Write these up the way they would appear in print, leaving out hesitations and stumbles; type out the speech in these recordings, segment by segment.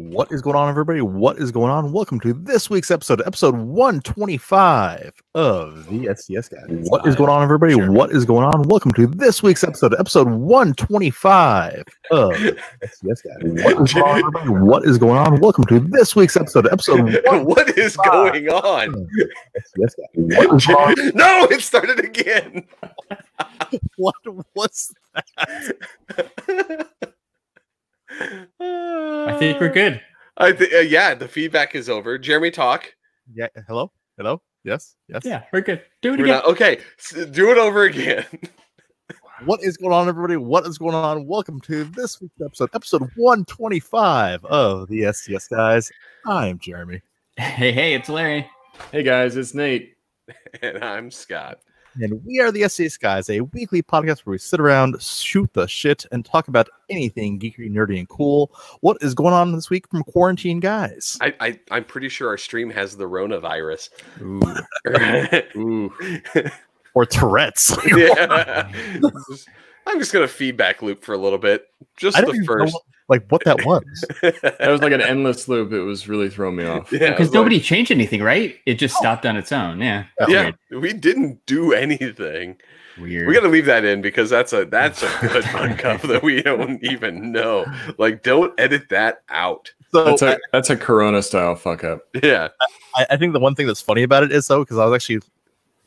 What is going on, everybody? What is going on? Welcome to this week's episode 125 of the STS Guys. What is going on, everybody? What is going on? Welcome to this week's episode 125 of STS Guys. What is going on, everybody? What is going on? Welcome to this week's episode What is going on? STS Guys. What is going on? No, it started again. What was that? I think we're good. Yeah, the feedback is over. Jeremy, talk. Yeah, hello? Yes. Yeah, we're good. Do it again. Okay, do it over again. What is going on, everybody? What is going on? Welcome to this week's episode 125 of the STS Guys. I'm Jeremy. Hey, it's Larry. Hey guys, it's Nate. And I'm Scott. And we are the STS Guys, a weekly podcast where we sit around, shoot the shit, and talk about anything geeky, nerdy, and cool. What is going on this week from Quarantine Guys? I'm pretty sure our stream has the Ronavirus. Ooh. Or Tourette's. Yeah. I'm just going to feedback loop for a little bit. Just the first. What that was. That was like an endless loop. It was really throwing me off. Yeah, because nobody changed anything, right? It just stopped on its own. Yeah. Yeah. Weird. We didn't do anything. Weird. We got to leave that in because that's a good fuck up that we don't even know. Like, don't edit that out. So that's a Corona style fuck up. Yeah. I think the one thing that's funny about it is though, because I was actually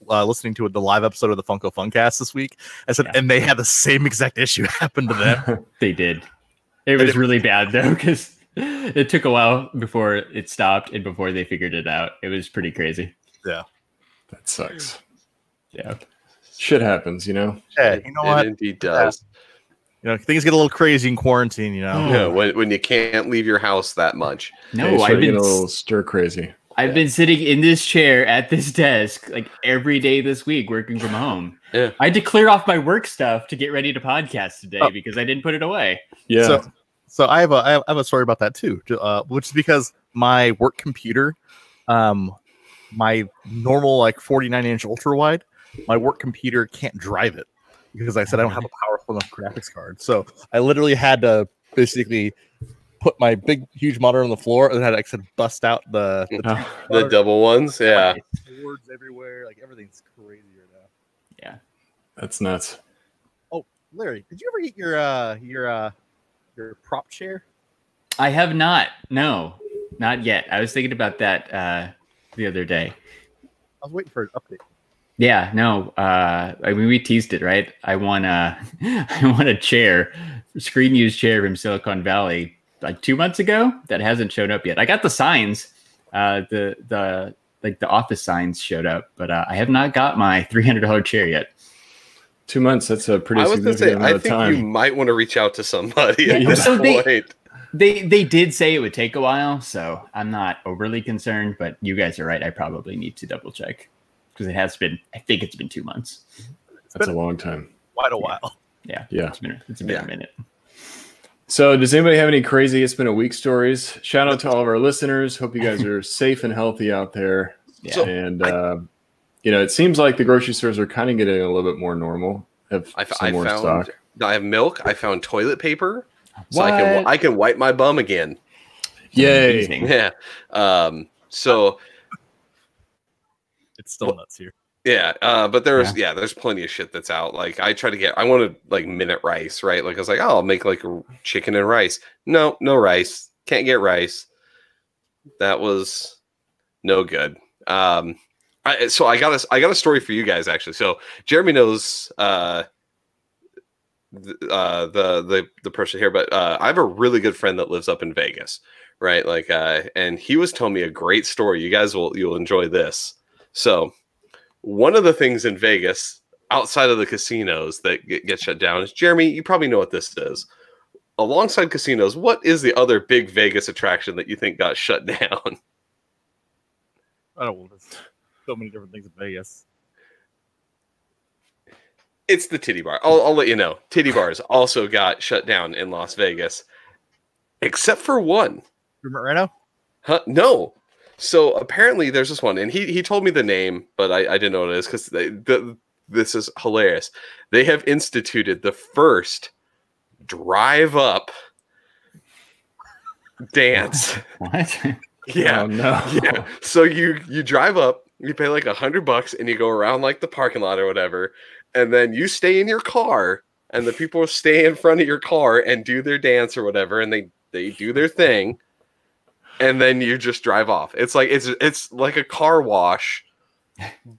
listening to the live episode of the Funko Funcast this week. I said, and they had the same exact issue happen to them. They did. It was really bad though, because it took a while before it stopped and before they figured it out. It was pretty crazy. Yeah. That sucks. Yeah. Shit happens, you know? Yeah, you know what? It indeed does. You know, things get a little crazy in quarantine, you know? Yeah, when you can't leave your house that much. No, I've been a little stir crazy. I've been sitting in this chair at this desk like every day this week working from home. Yeah. I had to clear off my work stuff to get ready to podcast today because I didn't put it away. Yeah. So I have a story about that too, which is because my work computer, my normal 49-inch ultra wide, my work computer can't drive it because I said I don't have a powerful enough graphics card. So I literally had to basically put my big huge monitor on the floor and had to bust out the double ones. Yeah. Boards everywhere, everything's crazy right now. Yeah. That's nuts. Oh, Larry, did you ever get your prop chair? I have not. No, not yet. I was thinking about that the other day. I was waiting for an update. Yeah, no. I mean, we teased it, right? I want a chair, screen used chair from Silicon Valley, 2 months ago. That hasn't shown up yet. I got the signs, the office signs showed up, but I have not got my $300 chair yet. 2 months. That's a pretty significant amount of time. I think you might want to reach out to somebody at this point. They did say it would take a while, so I'm not overly concerned. But you guys are right. I probably need to double check because it has been. I think it's been 2 months. That's a long time. Quite a while. Yeah. Yeah. It's been a minute. So does anybody have any crazy It's Been a Week stories? Shout out to all of our listeners. Hope you guys are safe and healthy out there. Yeah. And it seems like the grocery stores are kind of getting a little bit more normal. Have more stock. I have milk. I found toilet paper, so I can wipe my bum again. Yay! Amazing. Yeah. So it's still nuts here. Yeah. But there's plenty of shit that's out. I wanted minute rice, right? I was like, I'll make a chicken and rice. No rice. Can't get rice. That was no good. So I got a story for you guys actually. So Jeremy knows the person here, but I have a really good friend that lives up in Vegas, right? And he was telling me a great story. You guys you'll enjoy this. So one of the things in Vegas outside of the casinos that get shut down is, Jeremy, you probably know what this is. Alongside casinos, what is the other big Vegas attraction that you think got shut down? I don't know. So many different things in Vegas. It's the titty bar. I'll let you know. Titty bars also got shut down in Las Vegas, except for one. Remember right now? Huh? No. So apparently there's this one, and he told me the name, but I didn't know what it is because this is hilarious. They have instituted the first drive-up dance. What? Yeah. Oh, no. Yeah. So you drive up, you pay like $100 and you go around like the parking lot or whatever. And then you stay in your car and the people stay in front of your car and do their dance or whatever. And they do their thing. And then you just drive off. It's like, it's like a car wash,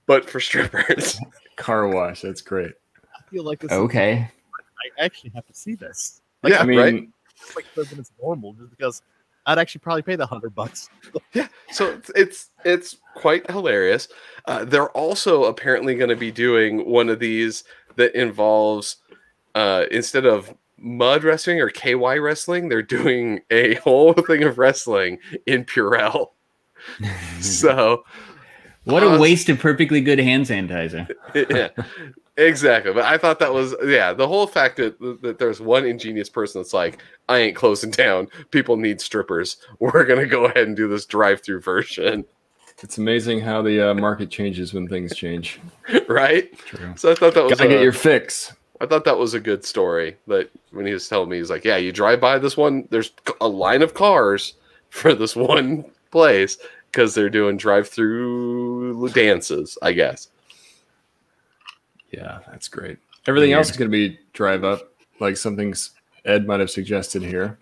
but for strippers. Car wash. That's great. I feel like this. Okay. I actually have to see this. Like, Yeah, I mean, right? It's like something that's normal, just because I'd actually probably pay the $100. Yeah, so it's quite hilarious. They're also apparently going to be doing one of these that involves instead of mud wrestling or KY wrestling, they're doing a whole thing of wrestling in Purell. So, What a waste of perfectly good hand sanitizer. yeah, exactly. But I thought that was the whole fact that there's one ingenious person that's like, I ain't closing down. People need strippers. We're gonna go ahead and do this drive-through version. It's amazing how the market changes when things change. Right? True. So I thought that was Gotta get your fix. I thought that was a good story. That when he was telling me, he's like, yeah, you drive by this one, there's a line of cars for this one place because they're doing drive-through dances, I guess. Yeah, that's great. Everything else is going to be drive up, like something's Ed might have suggested here.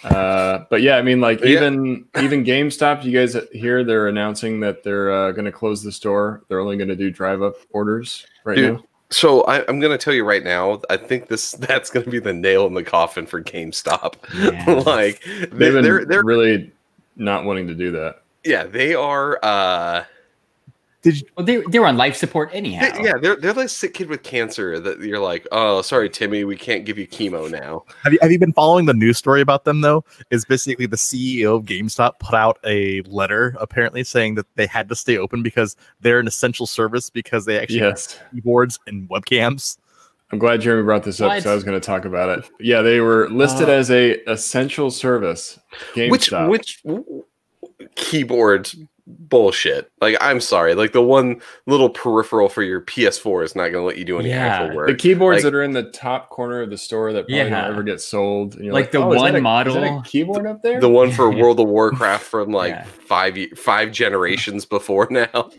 But yeah, I mean, like even GameStop, you guys hear they're announcing that they're going to close the store. They're only going to do drive up orders now. So I'm going to tell you right now, I think that's going to be the nail in the coffin for GameStop. Yeah. Like they're really not wanting to do that. Yeah, they are. Well, they were on life support anyhow. They're like a sick kid with cancer that you're like, oh, sorry, Timmy, we can't give you chemo now. Have you been following the news story about them though? Is basically the CEO of GameStop put out a letter apparently saying that they had to stay open because they're an essential service because they actually have keyboards and webcams. I'm glad Jeremy brought this up because I was going to talk about it. Yeah, they were listed as a essential service. GameStop. Which keyboards bullshit. Like, I'm sorry. Like, the one little peripheral for your PS4 is not going to let you do any actual work. The keyboards that are in the top corner of the store that probably don't ever get sold. And you're like the one model. Is that a keyboard up there? The one for World of Warcraft from like five generations before now.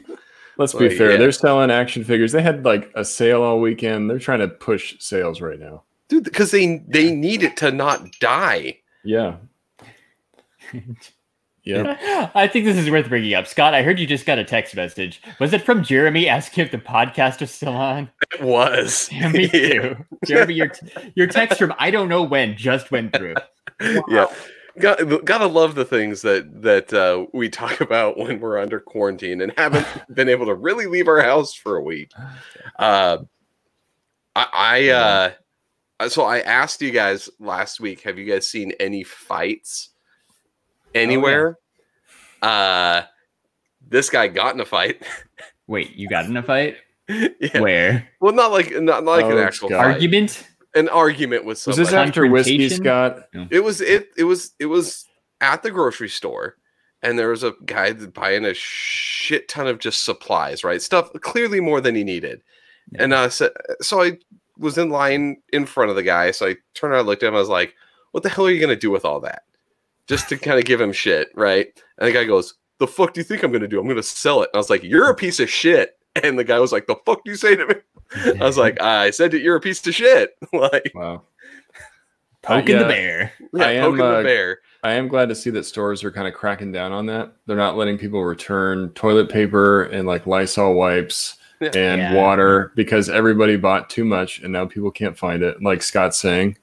Let's be fair. They're selling action figures. They had like a sale all weekend. They're trying to push sales right now. Dude, because they need it to not die. Yeah. Yeah, I think this is worth bringing up. Scott, I heard you just got a text message. Was it from Jeremy asking if the podcast was still on? It was. Yeah, me too. Jeremy, your text from I don't know when just went through. Wow. Yeah. Gotta love the things that we talk about when we're under quarantine and haven't been able to really leave our house for a week. So I asked you guys last week, have you guys seen any fights anywhere? This guy got in a fight. Wait, you got in a fight? Yeah. Where? Well, not like an actual fight. Argument. An argument with somebody. Was this after whiskey, Scott? No. It was at the grocery store, and there was a guy buying a shit ton of just supplies, right? Stuff clearly more than he needed. Yeah. And so I was in line in front of the guy. So I turned around and looked at him. I was like, what the hell are you going to do with all that? Just to kind of give him shit, right? And the guy goes, the fuck do you think I'm going to do? I'm going to sell it. And I was like, you're a piece of shit. And the guy was like, the fuck do you say to me? I was like, I said that you're a piece of shit. Like, wow. Poking the bear. Yeah, poking the bear. I am glad to see that stores are kind of cracking down on that. They're not letting people return toilet paper and like Lysol wipes and water because everybody bought too much and now people can't find it. Like Scott's saying,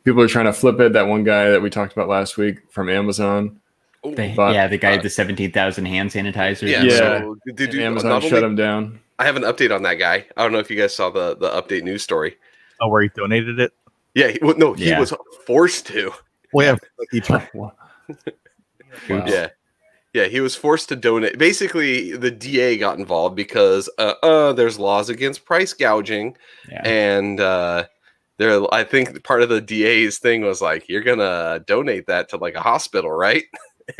people are trying to flip it. That one guy that we talked about last week from Amazon. The guy with the 17,000 hand sanitizers. Yeah. So, Amazon shut him down. I have an update on that guy. I don't know if you guys saw the update news story. Oh, where he donated it? Yeah. He was forced to. Well, Wow. Yeah, he was forced to donate. Basically, the DA got involved because there's laws against price gouging, and I think part of the DA's thing was like, you're gonna donate that to like a hospital, right?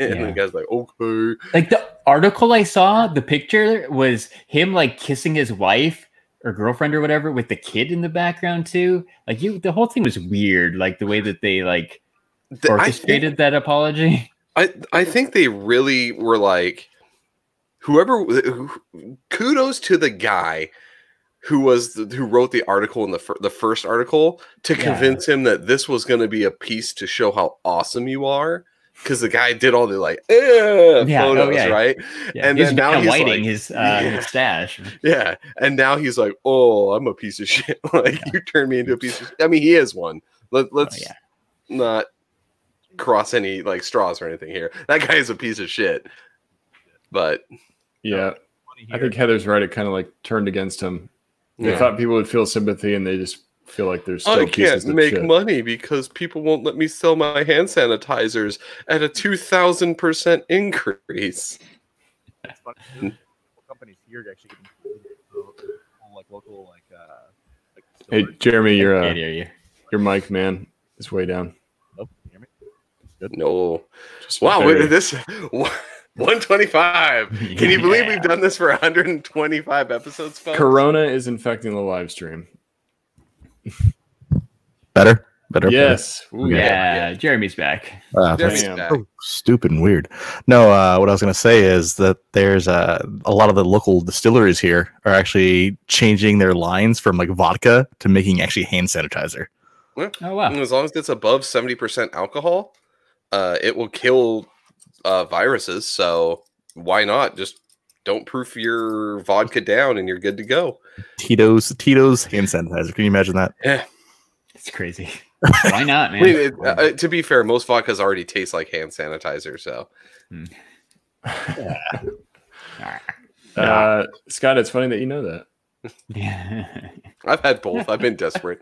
And the guy's like, okay. Like the article I saw, the picture was him like kissing his wife or girlfriend or whatever with the kid in the background too. Like the whole thing was weird. Like the way that they like orchestrated that apology. I think they really were like, kudos to the guy who wrote the article in the first article to convince him that this was going to be a piece to show how awesome you are. Because the guy did all the photos, right? Yeah. And he's then now he's whiting like, his stash. Yeah, and now he's like, "Oh, I'm a piece of shit." Like you turned me into a piece of. I mean, he is one. Let's not cross any like straws or anything here. That guy is a piece of shit. But yeah, I think Heather's right. It kind of like turned against him. They thought people would feel sympathy, and they just feel like there's still pieces of shit. I can't make money because people won't let me sell my hand sanitizers at a 2,000% increase. Companies here actually like local Hey Jeremy, your mic man is way down. Nope. Can you hear me? Good. No. Wow, this 125. Can you believe we've done this for 125 episodes, folks? Corona is infecting the live stream. Better. Yes. Ooh, yeah. Jeremy's back. Jeremy's back. So stupid and weird. No, what I was going to say is that there's a lot of the local distilleries here are actually changing their lines from like vodka to making actually hand sanitizer. Yeah. Oh wow! And as long as it's above 70% alcohol, it will kill viruses. So why not just don't proof your vodka down and you're good to go. Tito's hand sanitizer. Can you imagine that? Yeah. It's crazy. Why not, man? I mean, to be fair, most vodkas already taste like hand sanitizer. So, Scott, it's funny that you know that. Yeah. I've had both. I've been desperate.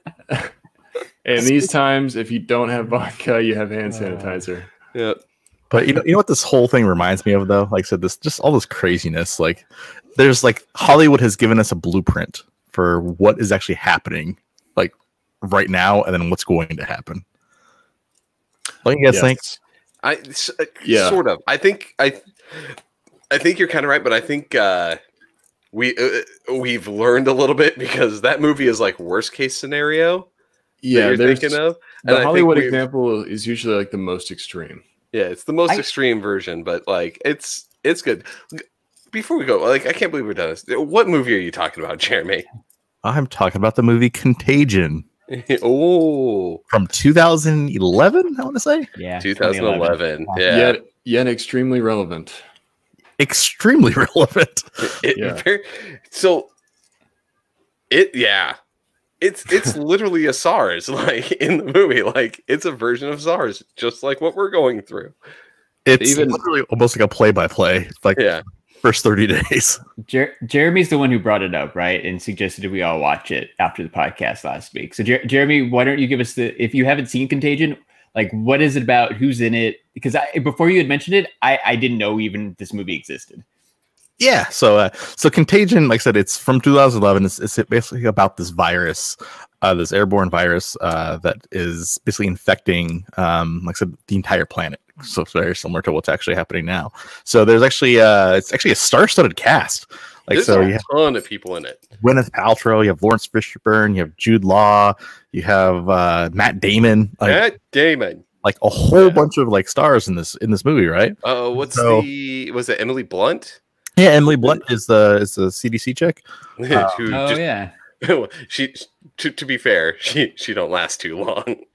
And these times, if you don't have vodka, you have hand sanitizer. Yeah. But you know what this whole thing reminds me of, though? Like I said, just all this craziness. Like, there's like Hollywood has given us a blueprint for what is actually happening, like right now, and then what's going to happen. Don't you guys think? Sort of. I think you're kind of right, but I think we've learned a little bit because that movie is like worst case scenario. Yeah, you're thinking of the Hollywood example is usually like the most extreme. Yeah, it's the most extreme version, but like it's good. Before we go, like I can't believe we're done this. What movie are you talking about, Jeremy? I'm talking about the movie Contagion. Oh, from 2011, I want to say. Yeah, 2011. Yeah, yet extremely relevant. Extremely relevant. It's literally a SARS, like in the movie. Like it's a version of SARS, just like what we're going through. It's even literally almost like a play-by-play. Like first 30 days. Jeremy's the one who brought it up, right? And suggested we all watch it after the podcast last week. So Jeremy, why don't you give us if you haven't seen Contagion, like what is it about? Who's in it? Because before you had mentioned it, I didn't know even this movie existed. Yeah, so Contagion, like I said, it's from 2011. It's basically about this virus, this airborne virus that is basically infecting, like I said, the entire planet. So it's very similar to what's actually happening now. So there's actually it's actually a star-studded cast. Like there's a ton of people in it. Gwyneth Paltrow, you have Lawrence Fishburne, you have Jude Law, you have Matt Damon. Matt Damon. Like a whole bunch of like stars in this movie, right? Was it Emily Blunt? Yeah, Emily Blunt is the CDC chick. She to be fair, she don't last too long.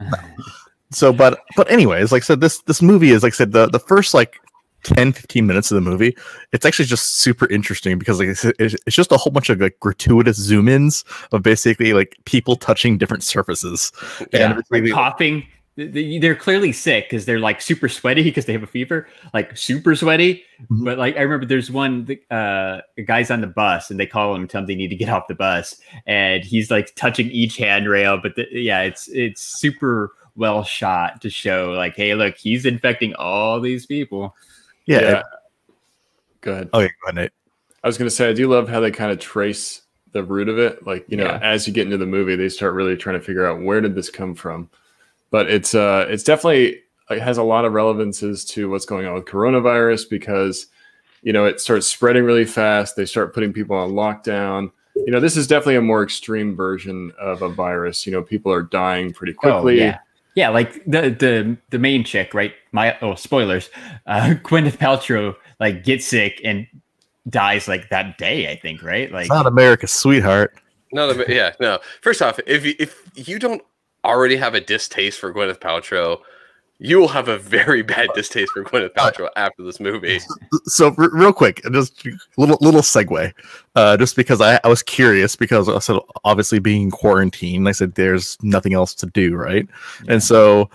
So, but anyways, like I said, this movie is like I said, the first like 10-15 minutes of the movie, it's actually just super interesting because like I said, it's just a whole bunch of like gratuitous zoom-ins of basically like people touching different surfaces and like coughing. They're clearly sick because they're like super sweaty because they have a fever, like super sweaty. Mm-hmm. But like I remember there's one guy's on the bus and they call him, tell him they need to get off the bus, and he's like touching each handrail. But it's super well shot to show like, hey, look, he's infecting all these people. Yeah. Go ahead. Okay, go ahead, Nate. I was gonna say I do love how they kind of trace the root of it. Like as you get into the movie, they start really trying to figure out where did this come from. But it's definitely has a lot of relevances to what's going on with coronavirus because, it starts spreading really fast. They start putting people on lockdown. This is definitely a more extreme version of a virus. People are dying pretty quickly. Yeah, like the main chick, right? Spoilers. Gwyneth Paltrow like gets sick and dies like that day, I think, right? Like It's not America's sweetheart. No. First off, if you don't already have a distaste for Gwyneth Paltrow, you will have a very bad distaste for Gwyneth Paltrow after this movie. So real quick, just little segue, just because I was curious, because I said obviously being quarantined, I said there's nothing else to do, right? Yeah. And so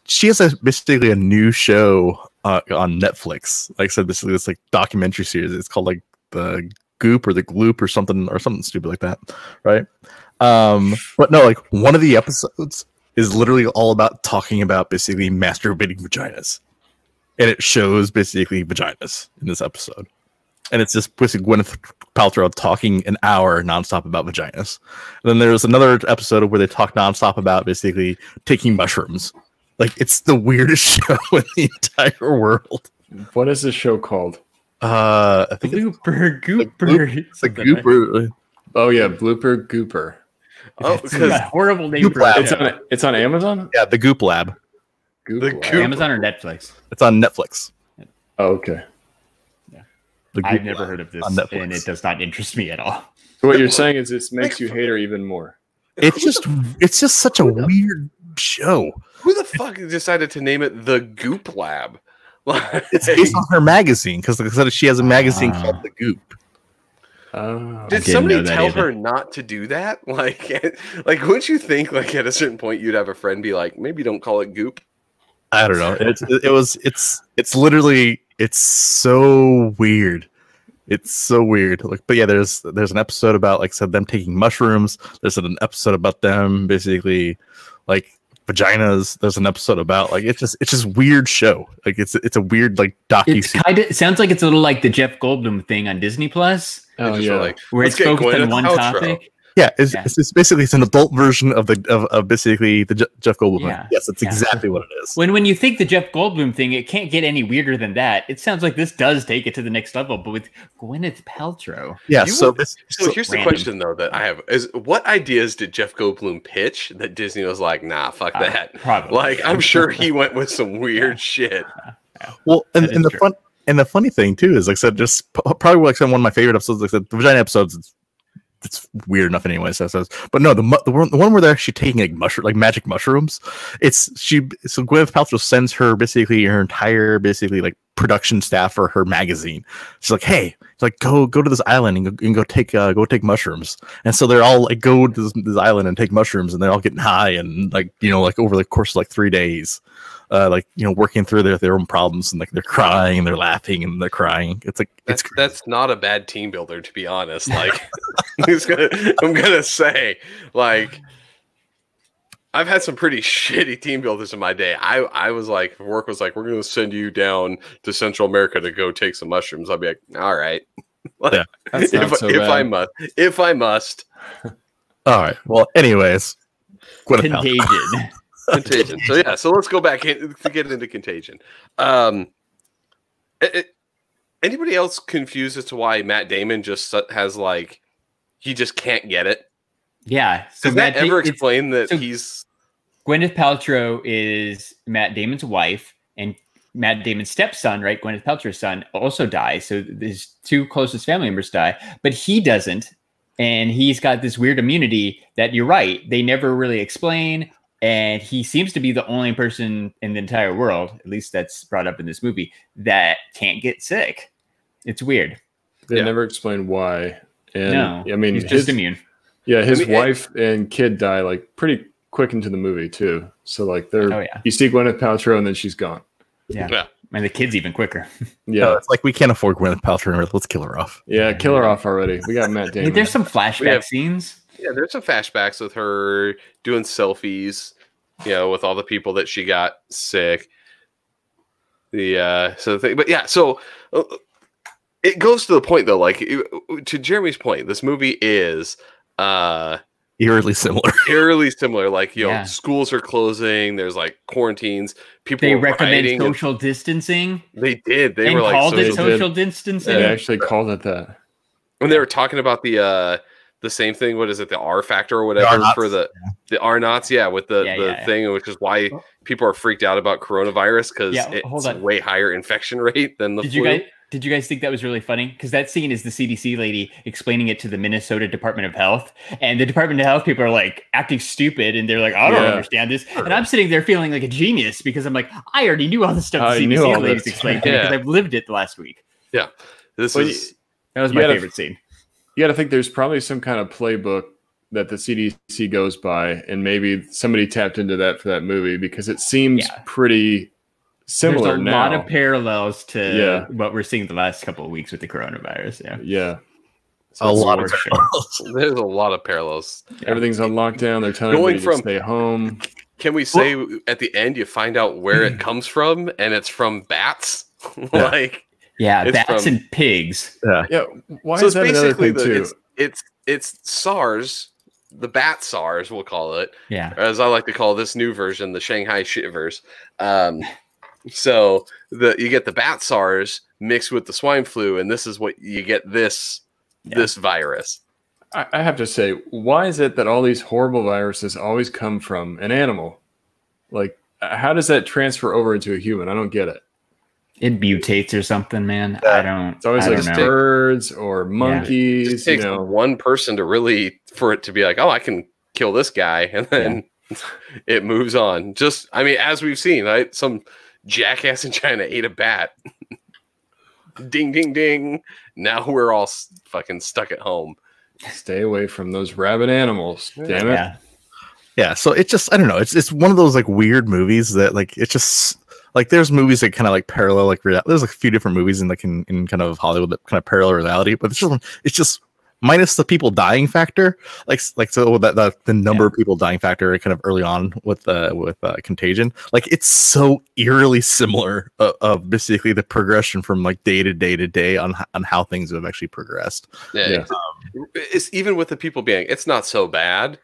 she has basically a new show on Netflix. Like I said, basically this like documentary series. It's called like the Goop or the Gloop or something stupid like that, right? But no, like one of the episodes is literally all about talking about basically masturbating vaginas, and it shows basically vaginas in this episode, and it's just basically Gwyneth Paltrow talking an hour nonstop about vaginas. And then there's another episode where they talk nonstop about basically taking mushrooms. Like, it's the weirdest show in the entire world. What is this show called? I think Blooper Gooper. The Gooper. Oh yeah, Blooper Gooper. Oh, because a horrible name for it. It's on Amazon? Yeah, the Goop Lab. Amazon or Netflix? It's on Netflix. Oh, okay. Yeah. I've never heard of this, and it does not interest me at all. So what you're saying is this makes you hate her even more. It's just such a weird show. Who the fuck decided to name it the Goop Lab? It's based on her magazine, because like I said, she has a magazine called The Goop. Did somebody tell her not to do that? Like wouldn't you think like at a certain point you'd have a friend be like, maybe don't call it Goop? I don't know. It's literally, it's so weird. It's so weird. Like, but yeah, there's an episode about, like I said, them taking mushrooms. There's an episode about them basically like vaginas. There's an episode about like it's just weird show. Like it's a weird like docu. It sounds like it's a little like the Jeff Goldblum thing on Disney Plus. Oh yeah, like, where it's focused on one topic. Yeah, it's basically an adult version of basically the Jeff Goldblum. Yeah. Yes, that's exactly what it is. When you think the Jeff Goldblum thing, it can't get any weirder than that. It sounds like this does take it to the next level, but with Gwyneth Paltrow. Yeah. So here's the question though that I have is, what ideas did Jeff Goldblum pitch that Disney was like, nah, fuck that? Probably. Like, I'm sure he went with some weird shit. Well, and the funny thing too is, like I said, just probably like one of my favorite episodes. Like I said, the vagina episodes. It's weird enough anyway. So but no, the one where they're actually taking like magic mushrooms. So Gwyneth Paltrow sends her basically her entire like production staff for her magazine. She's like, hey, it's like go to this island and go take mushrooms. And so they're all like go to this island and take mushrooms, and they're all getting high and like like over the course of like 3 days. Working through their own problems, and like they're crying and they're laughing and they're crying. It's like that's not a bad team builder, to be honest. Like I'm gonna say, like, I've had some pretty shitty team builders in my day. I was like, work was like, we're gonna send you down to Central America to go take some mushrooms. I'll be like, all right, yeah, if I must. All right. Well, anyways, Contagion. Contagion. So let's go back to get into Contagion. Anybody else confused as to why Matt Damon just has like he just can't get it? Yeah. So does that ever explain that he's Gwyneth Paltrow is Matt Damon's wife, and Matt Damon's stepson, right? Gwyneth Paltrow's son also dies. So his two closest family members die, but he doesn't, and he's got this weird immunity that you're right. They never really explain. And he seems to be the only person in the entire world, at least that's brought up in this movie, that can't get sick. It's weird. They never explain why. And no, I mean, he's just immune. Yeah, his wife and kid die like pretty quick into the movie too. So like you see Gwyneth Paltrow and then she's gone. Yeah. And the kid's even quicker. Yeah. No, it's like we can't afford Gwyneth Paltrow. Let's kill her off. Yeah, kill her off already. We got Matt Damon. There's some flashback scenes. Yeah, there's some flashbacks with her doing selfies, with all the people that she got sick. So it goes to the point though, like to Jeremy's point, this movie is eerily similar. Like schools are closing. There's like quarantines. They recommend social distancing. They did. They were like called it social distancing. They actually called it that. When they were talking about the the same thing. What is it? The R factor or whatever for the R naughts. Yeah, with the thing, which is why people are freaked out about coronavirus because it's a way higher infection rate than the flu. Did you guys think that was really funny? Because that scene is the CDC lady explaining it to the Minnesota Department of Health. And the Department of Health people are like acting stupid. And they're like, I don't understand this. And I'm sitting there feeling like a genius because I'm like, I already knew all the stuff the CDC ladies explained to me because I've lived it the last week. Yeah. That was my favorite scene. You got to think there's probably some kind of playbook that the CDC goes by. And maybe somebody tapped into that for that movie because it seems pretty similar. There's a lot of parallels to what we're seeing the last couple of weeks with the coronavirus. Yeah. So a lot of parallels. There's a lot of parallels. Everything's on lockdown. They're telling you to stay home. Can we say at the end you find out where it comes from, and it's from bats? Bats and pigs. Yeah. Why is that another thing too? It's SARS, the bat SARS, we'll call it. Yeah. As I like to call this new version, the Shanghai shivers. So you get the bat SARS mixed with the swine flu, and this is what you get this virus. I have to say, why is it that all these horrible viruses always come from an animal? Like, how does that transfer over into a human? I don't get it. It mutates or something, man. It's always like birds or monkeys. It just takes one person for it to be like, oh, I can kill this guy, and then it moves on. As we've seen, right? Some jackass in China ate a bat. Ding, ding, ding. Now we're all fucking stuck at home. Stay away from those rabid animals. Damn it. Yeah. So it just, I don't know. It's one of those like weird movies that like, it just like, there's movies that kind of like parallel, like there's like a few different movies in like in kind of Hollywood that kind of parallel reality, but it's just minus the people dying factor, so that the number of people dying factor kind of early on with Contagion, like it's so eerily similar of basically the progression from like day to day to day on how things have actually progressed. It's even with the people being, it's not so bad,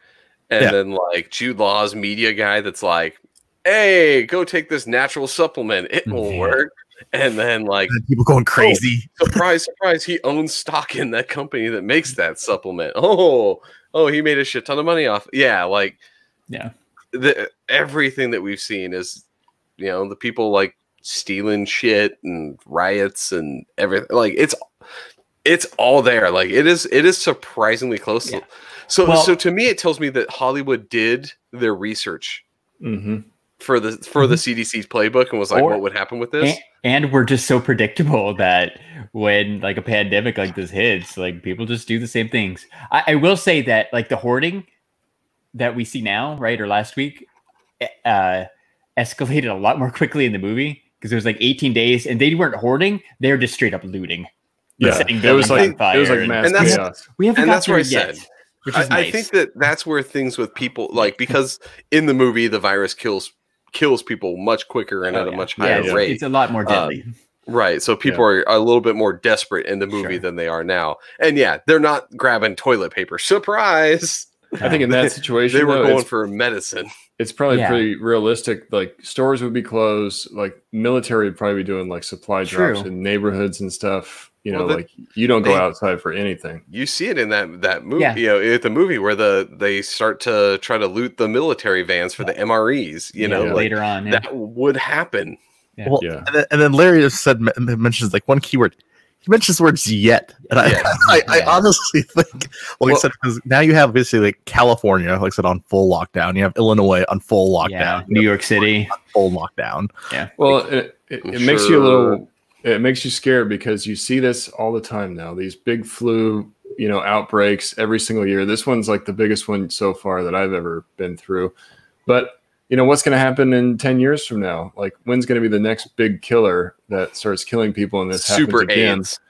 and then like Jude Law's media guy that's like, hey, go take this natural supplement, it will work. And then like people going crazy. Surprise, surprise, he owns stock in that company that makes that supplement. He made a shit ton of money off. Everything that we've seen is, the people like stealing shit and riots and everything. Like it's all there. Like it is surprisingly close. Yeah. So to me, it tells me that Hollywood did their research. For the CDC's playbook and was like, what would happen with this? And we're just so predictable that when like a pandemic like this hits, like people just do the same things. I will say that like the hoarding that we see now, right, or last week, escalated a lot more quickly in the movie because there was like 18 days and they weren't hoarding; they were just straight up looting. Yeah, it was like mass chaos. We haven't got where I yet. said. Which is nice. I think that's where things with people like, because in the movie the virus kills people much quicker and at a much higher rate. It's a lot more deadly. Right. So people are a little bit more desperate in the movie than they are now. And they're not grabbing toilet paper. Surprise. I think in that situation they were going for medicine. It's probably pretty realistic. Like stores would be closed, like military would probably be doing like supply drops in neighborhoods and stuff. Like you don't go outside for anything. You see it in that movie, at the movie where they start to try to loot the military vans for the MREs, later on. That would happen. Yeah. Well, and then Larry just mentions like one keyword. He mentions the words yet. And I honestly think, like I said, because now you have basically like California, like I said, on full lockdown. You have Illinois on full lockdown. New York City on full lockdown. Yeah. Well, it makes you a little. It makes you scared because you see this all the time now. These big flu, outbreaks every single year. This one's like the biggest one so far that I've ever been through. But, what's going to happen in 10 years from now? Like, when's going to be the next big killer that starts killing people and this happens again? AIDS.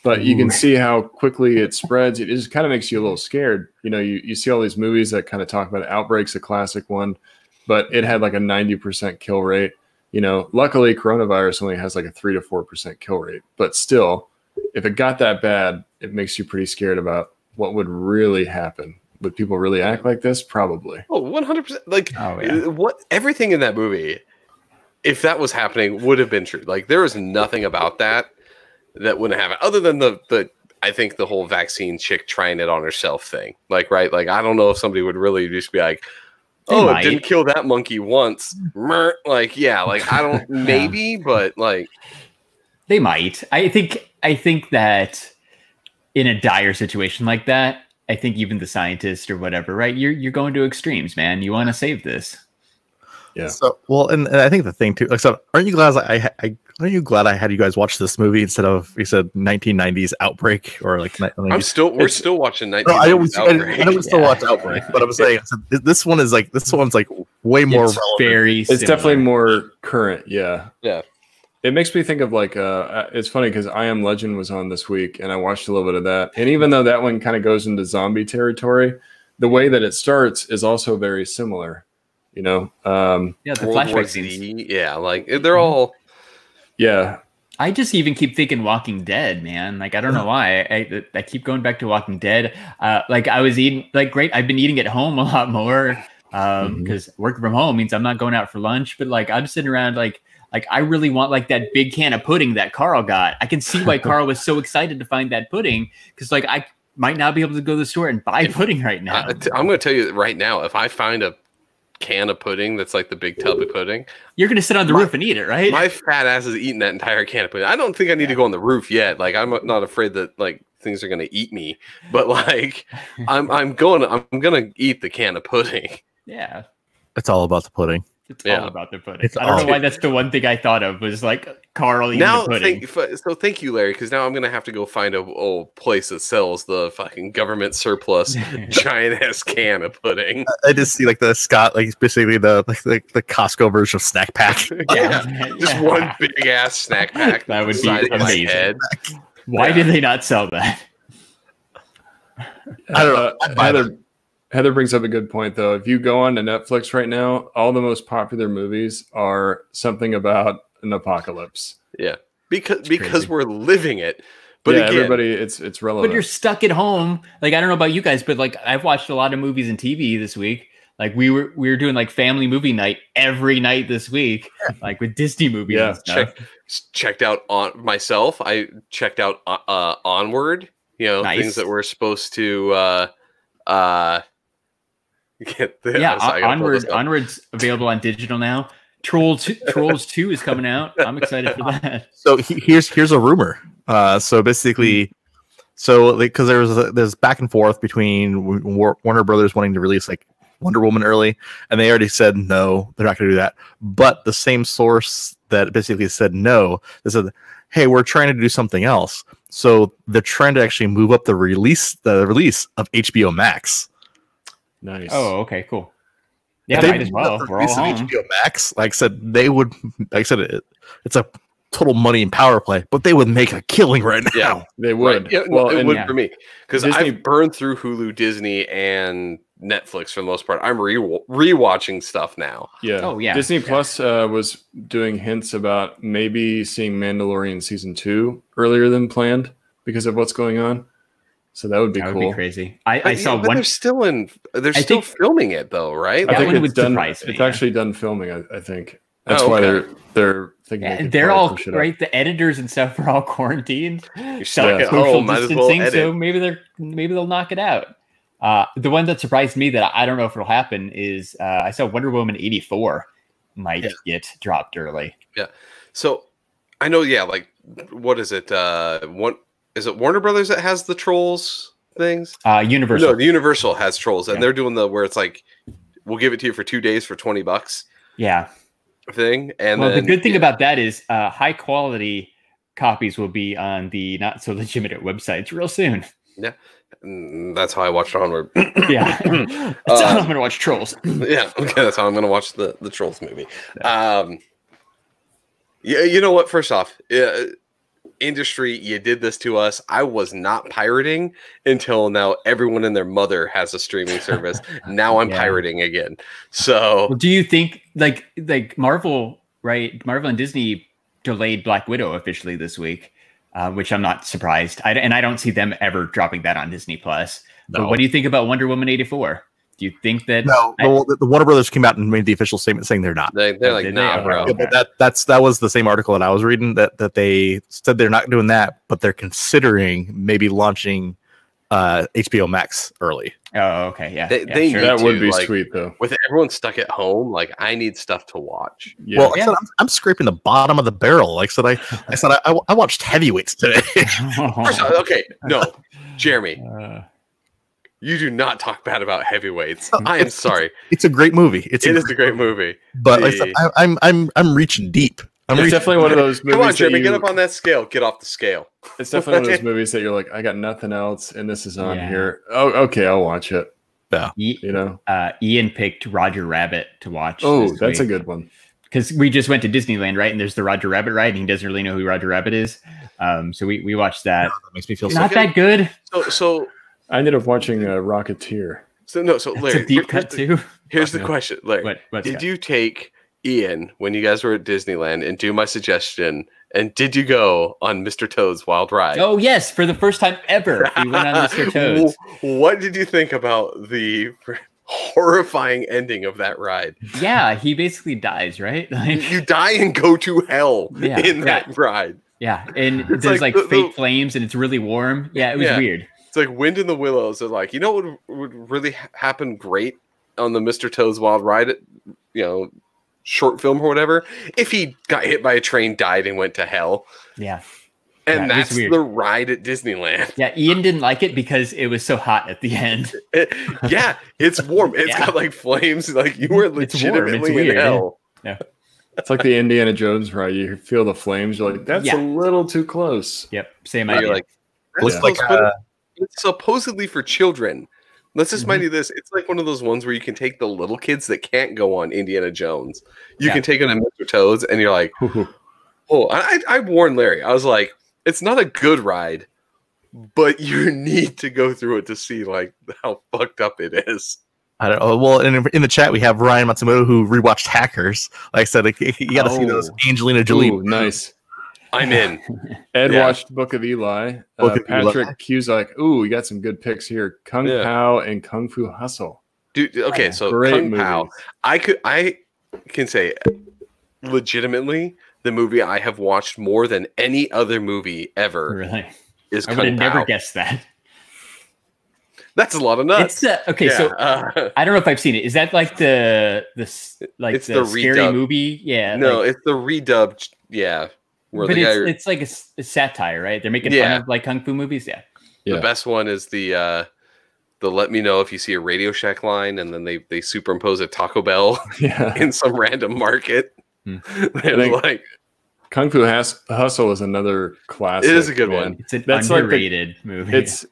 But you can see how quickly it spreads. It just kind of makes you a little scared. You see all these movies that kind of talk about Outbreak's a classic one, but it had like a 90% kill rate. Luckily coronavirus only has like a 3 to 4% kill rate, but still, if it got that bad, it makes you pretty scared about what would really happen. Would people really act like this? Probably. Oh, 100%. Like what everything in that movie, if that was happening, would have been true. Like there is nothing about that wouldn't happen other than the I think the whole vaccine chick trying it on herself thing, like, right? Like, I don't know if somebody would really just be like, oh, it didn't kill that monkey once. Like, yeah, like, I don't, maybe, but like. They might. I think that in a dire situation like that, I think even the scientist or whatever, right? You're going to extremes, man. You want to save this. Yeah. So, well, and I think the thing too, like, so aren't you glad aren't you glad I had you guys watch this movie instead of, you said, 1990s Outbreak, or like? We're still watching 1990s Outbreak. I know we still watch Outbreak, but I'm saying this one's like way more relevant. It's definitely more current. Yeah. Yeah. It makes me think of like it's funny because I Am Legend was on this week and I watched a little bit of that. And even though that one kind of goes into zombie territory, the way that it starts is also very similar. You know, the flashback scenes. Yeah, like they're all. Yeah, I just even keep thinking Walking Dead, man. Like, I don't know why I keep going back to Walking Dead. Like, I was eating, like, great. I've been eating at home a lot more because working from home means I'm not going out for lunch. But like, I'm sitting around like I really want like that big can of pudding that Carl got. I can see why Carl was so excited to find that pudding, because like I might not be able to go to the store and buy pudding right now. I'm going to tell you right now, if I find a can of pudding that's like the big tub of pudding, you're going to sit on the roof and eat it, right? My fat ass is eating that entire can of pudding. I don't think I need to go on the roof yet. Like, I'm not afraid that like things are going to eat me, but like I'm going to eat the can of pudding. Yeah. It's all about the pudding. It's all about the pudding. I don't know why that's the one thing I thought of was like Carl eating the pudding. Thank you, Larry, because now I'm going to have to go find a place that sells the fucking government surplus giant ass can of pudding. I just see like the Scott, like basically the Costco version of snack pack. Just one big ass snack pack. That would be amazing. Why did they not sell that? I don't know. Heather brings up a good point, though. If you go on to Netflix right now, all the most popular movies are something about an apocalypse. Yeah, because we're living it. But yeah, again, everybody, it's relevant. But you're stuck at home. Like, I don't know about you guys, but like I've watched a lot of movies and TV this week. Like we were doing like family movie night every night this week, like with Disney movies and stuff. Checked out on myself. I checked out Onward. You know, things that we're supposed to. Onward's available on digital now. Trolls 2 is coming out. I'm excited for that. So here's a rumor. So basically, because there's back and forth between Warner Brothers wanting to release like Wonder Woman early, and they already said no, they're not going to do that. But the same source that basically said no, they said, hey, we're trying to do something else. So they're trying to actually move up the release of HBO Max. Nice. Oh, okay, cool. Yeah, might as well. We're all home. HBO Max, like I said, it's a total money and power play, but they would make a killing right now. Yeah, they would. Right. Yeah, well, it would for me, because I've burned through Hulu, Disney, and Netflix for the most part. I'm rewatching stuff now. Yeah. Oh, yeah. Disney Plus was doing hints about maybe seeing Mandalorian season 2 earlier than planned because of what's going on. So that would be cool. Would be crazy. I saw one. They're still filming it though, right? I think it's done. It's actually done filming. I think that's why they're thinking. Yeah, they're all right. The editors and stuff are all quarantined. You're stuck at home. Might as well edit. So maybe they'll knock it out. The one that surprised me that I don't know if it'll happen is I saw Wonder Woman 84 might get dropped early. Yeah. So I know. Yeah. Like, what is it? Is it Warner Brothers that has the Trolls things? Universal. No, Universal has Trolls, and they're doing where it's like, we'll give it to you for 2 days for $20. Yeah. Thing. And the good thing about that is high quality copies will be on the not so legitimate websites real soon. Yeah. That's how I watched Onward. Yeah. That's how I'm going to watch Trolls. Yeah. Okay. That's how I'm going to watch the Trolls movie. Yeah. You know what? First off, industry, you did this to us. I was not pirating until now. Everyone and their mother has a streaming service. Now I'm pirating again. So, do you think like Marvel, right? Marvel and Disney delayed Black Widow officially this week, which I'm not surprised. I don't see them ever dropping that on Disney Plus. No. But what do you think about Wonder Woman 84? Do you think that? No, the Warner Brothers came out and made the official statement saying they're not. They're like, nah, bro. Yeah, but that was the same article that I was reading that they said they're not doing that, but they're considering maybe launching HBO Max early. Oh, okay, yeah. They sure. need That would to, be like, sweet though. With everyone stuck at home, like I need stuff to watch. Yeah. Well, like I said, I'm scraping the bottom of the barrel. Like I said, I watched Heavyweights today. First off, okay, no, Jeremy, you do not talk bad about Heavyweights. I am sorry. It's a great movie. It is a great movie. But like I said, I'm reaching deep. It's definitely one of those movies. Come on, Jeremy, get up on that scale. Get off the scale. It's definitely one of those movies that you're like, I got nothing else, and this is on here. Oh, okay, I'll watch it. Yeah, you know. Ian picked Roger Rabbit to watch. Oh, that's a good one. Because we just went to Disneyland, right? And there's the Roger Rabbit ride, and he doesn't really know who Roger Rabbit is. So we watched that. That makes me feel not that good. So I ended up watching Rocketeer. So Larry, it's a deep cut too. Here's the question, Larry. Did you take Ian when you guys were at Disneyland and do my suggestion? And did you go on Mr. Toad's Wild Ride? Oh yes, for the first time ever, we went on Mr. Toad's. What did you think about the horrifying ending of that ride? Yeah, he basically dies, right? Like, you die and go to hell in that ride. Yeah, and there's like fake flames, and it's really warm. Yeah, it was weird. It's like Wind in the Willows. Are like, you know what would really happen great on the Mr. Toad's Wild Ride, short film or whatever, if he got hit by a train, died, and went to hell. Yeah. And that's the ride at Disneyland. Yeah, Ian didn't like it because it was so hot at the end. It's warm. It's got like flames. Like you were legitimately in hell. Yeah. It's like the Indiana Jones ride. You feel the flames. You're like, that's a little too close. Yep. Same idea. You're like, it's supposedly for children. Let's just mind you this. It's like one of those ones where you can take the little kids that can't go on Indiana Jones. You can take them to Mr. Toad's and you're like, I warned Larry. I was like, it's not a good ride, but you need to go through it to see like how fucked up it is. I don't know. Well, in the chat we have Ryan Matsumoto who rewatched Hackers. Like I said, you got to see those Angelina Jolie. Ooh, nice. I'm in. Ed watched Book of Eli. Patrick Cusack. Ooh, we got some good picks here. Kung Pao and Kung Fu Hustle. Dude, okay, so Kung Pao. I can say legitimately the movie I have watched more than any other movie ever. Really? Is I Kung would have Pao. never guessed that. That's a lot of nuts. So I don't know if I've seen it. Is that like the scary redub. movie? Yeah. No, it's the redubbed. Yeah. But it's like a satire, right? They're making fun of like kung fu movies. Yeah. The best one is the let me know if you see a Radio Shack line, and then they superimpose a Taco Bell in some random market. Like Kung Fu Hustle is another classic. It is a good one. It's an underrated movie. It's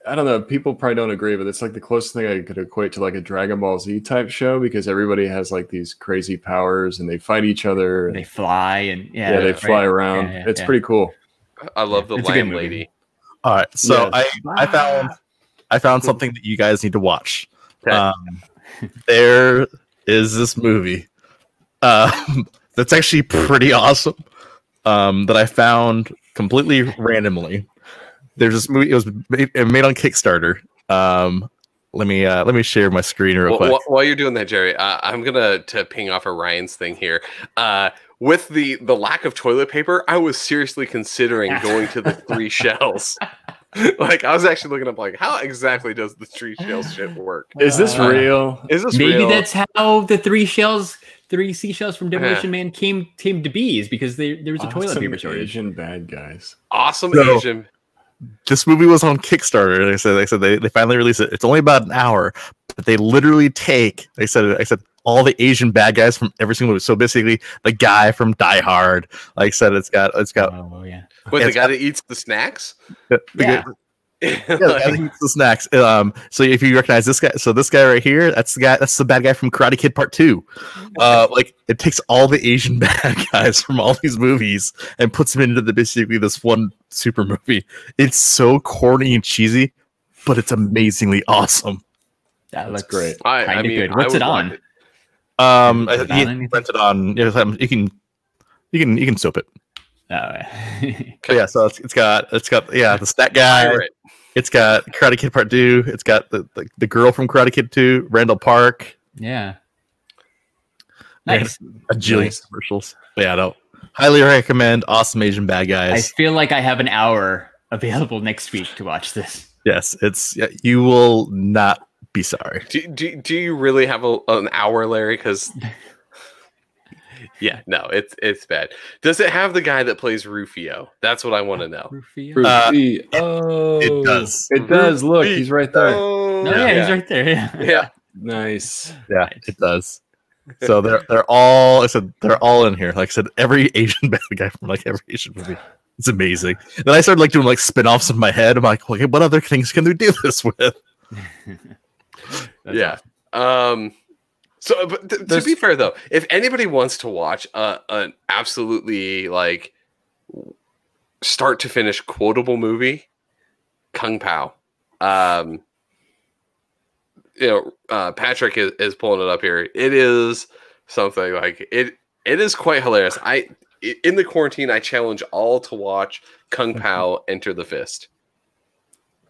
I don't know. People probably don't agree, but it's like the closest thing I could equate to like a Dragon Ball Z type show because everybody has like these crazy powers and they fight each other. They fly and they fly around. It's pretty cool. I love the lamb lady. All right, so I found something that you guys need to watch. Okay. There is this movie that's actually pretty awesome that I found completely randomly. There's this movie. It was made on Kickstarter. Let me share my screen real quick. While you're doing that, Jerry, I'm gonna ping off of Ryan's thing here. With the lack of toilet paper, I was seriously considering going to the 3 shells. Like I was actually looking up, like, how exactly does the 3 shells shit work? Is this real? Is this maybe real? That's how the 3 seashells from Demolition Man came to be, is because there was a toilet paper shortage. Asian bad guys. Awesome Asian. This movie was on Kickstarter. They said they finally released it. It's only about an hour, but they literally take. I said all the Asian bad guys from every single movie. So basically, the guy from Die Hard. Like I said, it's got. Oh yeah. Wait, the guy that eats the snacks? The guy that eats the snacks. So if you recognize this guy, so this guy right here, that's the bad guy from Karate Kid Part 2. Like it takes all the Asian bad guys from all these movies and puts them into basically this one super movie. It's so corny and cheesy, but it's amazingly awesome. That looks great. I mean, good. What's it on? You rent it on. You can soap it. Oh, yeah, so it's got the stat guy. It's got Karate Kid Part 2. It's got the girl from Karate Kid 2, Randall Park. Yeah. Nice. A jillion commercials. But yeah, no. Highly recommend Awesome Asian Bad Guys. I feel like I have an hour available next week to watch this. Yes, you will not be sorry. Do you really have an hour, Larry? Because yeah, no, it's bad. Does it have the guy that plays Rufio? That's what I want to know. Rufio? It does. It does. Look, he's right there. He's right there. Yeah. Nice. Yeah, it does. So they're all. I said they're all in here. Like I said, every Asian bad guy from like every Asian movie. It's amazing. Then I started like doing like spin-offs in my head. I'm like, okay, what other things can we do this with? Yeah. So, but to be fair though, if anybody wants to watch an absolutely like start to finish quotable movie, Kung Pao. Patrick is pulling it up here. It is something like it is quite hilarious. In the quarantine, I challenge all to watch Kung Pao Enter the Fist.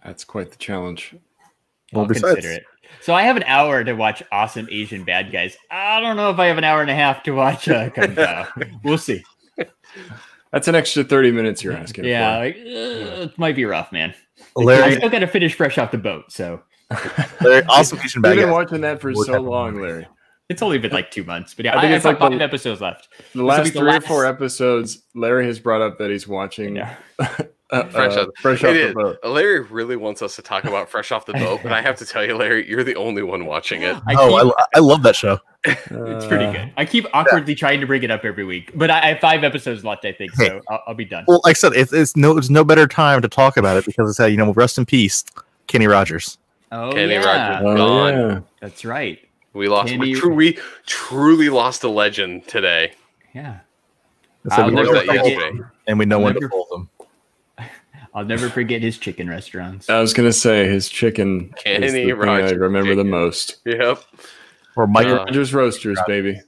That's quite the challenge. I'll consider it. So I have an hour to watch Awesome Asian Bad Guys. I don't know if I have an hour and a half to watch Kung Pao. We'll see. That's an extra 30 minutes you're asking for. Like, it might be rough, man. Larry, I still got to finish fresh off the boat, so. Larry, Awesome Asian Bad Guys. You've been watching that for so long, Larry. It's only been like 2 months, but yeah, I think it's like 5 episodes left. The last 3 or 4 episodes, Larry has brought up that he's watching Fresh Off the Boat. Larry really wants us to talk about Fresh Off the Boat, but I have to tell you, Larry, you're the only one watching it. I love that show. It's pretty good. I keep awkwardly trying to bring it up every week, but I have 5 episodes left, I think, so I'll be done. Well, like I said, it's no better time to talk about it because it's rest in peace, Kenny Rogers. Oh, Kenny yeah. Rogers gone. Yeah. That's right. We truly lost a legend today. Yeah. So yesterday. And we know when to pull them. I'll never forget his chicken restaurants. I was going to say his chicken is the thing I remember the most. Yep. Or Mike Rogers Roasters, baby.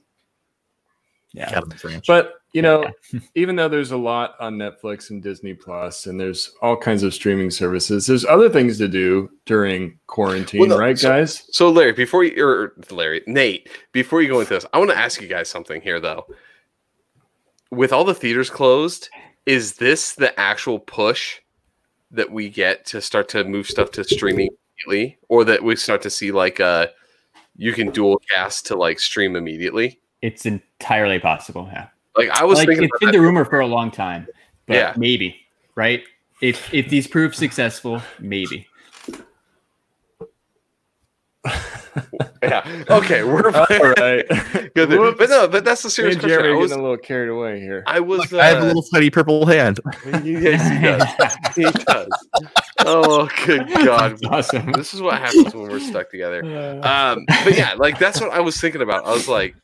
Yeah. But, even though there's a lot on Netflix and Disney Plus, and there's all kinds of streaming services, there's other things to do during quarantine, guys? So Nate, before you go into this, I want to ask you guys something here, though. With all the theaters closed, is this the actual push that we get to start to move stuff to streaming immediately, or that we start to see like you can dual cast to like stream immediately? It's entirely possible. Yeah. Like I was thinking, it's been the rumor for a long time, but maybe, right? If these prove successful, maybe. Yeah. Okay. We're all right. Good. But that's a serious question. Jerry getting a little carried away here. I was. I have a little tiny purple hand. Yes, he does. He does. Oh, good God! Awesome. This is what happens when we're stuck together. But yeah, like that's what I was thinking about. I was like,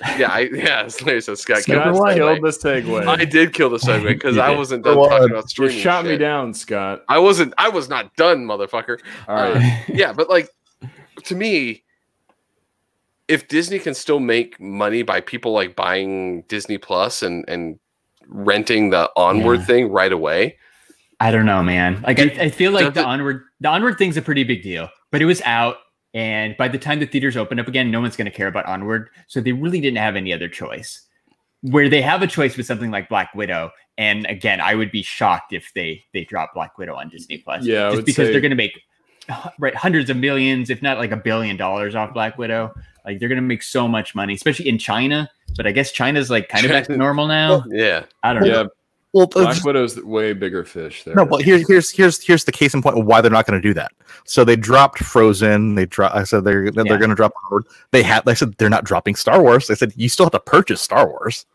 as Larry said, Scott killed the segue. I did kill the segue because I wasn't done talking about streaming. You shot me down, Scott. I was not done, motherfucker. All right. But like, to me, if Disney can still make money by people like buying Disney Plus and renting the Onward thing right away, I don't know, man. Like I feel like the Onward thing's a pretty big deal, but it was out. And by the time the theaters open up again, no one's going to care about Onward. So they really didn't have any other choice. Where they have a choice with something like Black Widow. And again, I would be shocked if they drop Black Widow on Disney Plus. Yeah, just because they're going to make hundreds of millions, if not like $1 billion off Black Widow. Like they're going to make so much money, especially in China. But I guess China's like kind of back to normal now. Yeah. I don't know. Well, Black Widow's the way bigger fish there. No, but here's the case in point of why they're not going to do that. So they dropped Frozen. I said they're going to drop Onward. I said they're not dropping Star Wars. They said you still have to purchase Star Wars.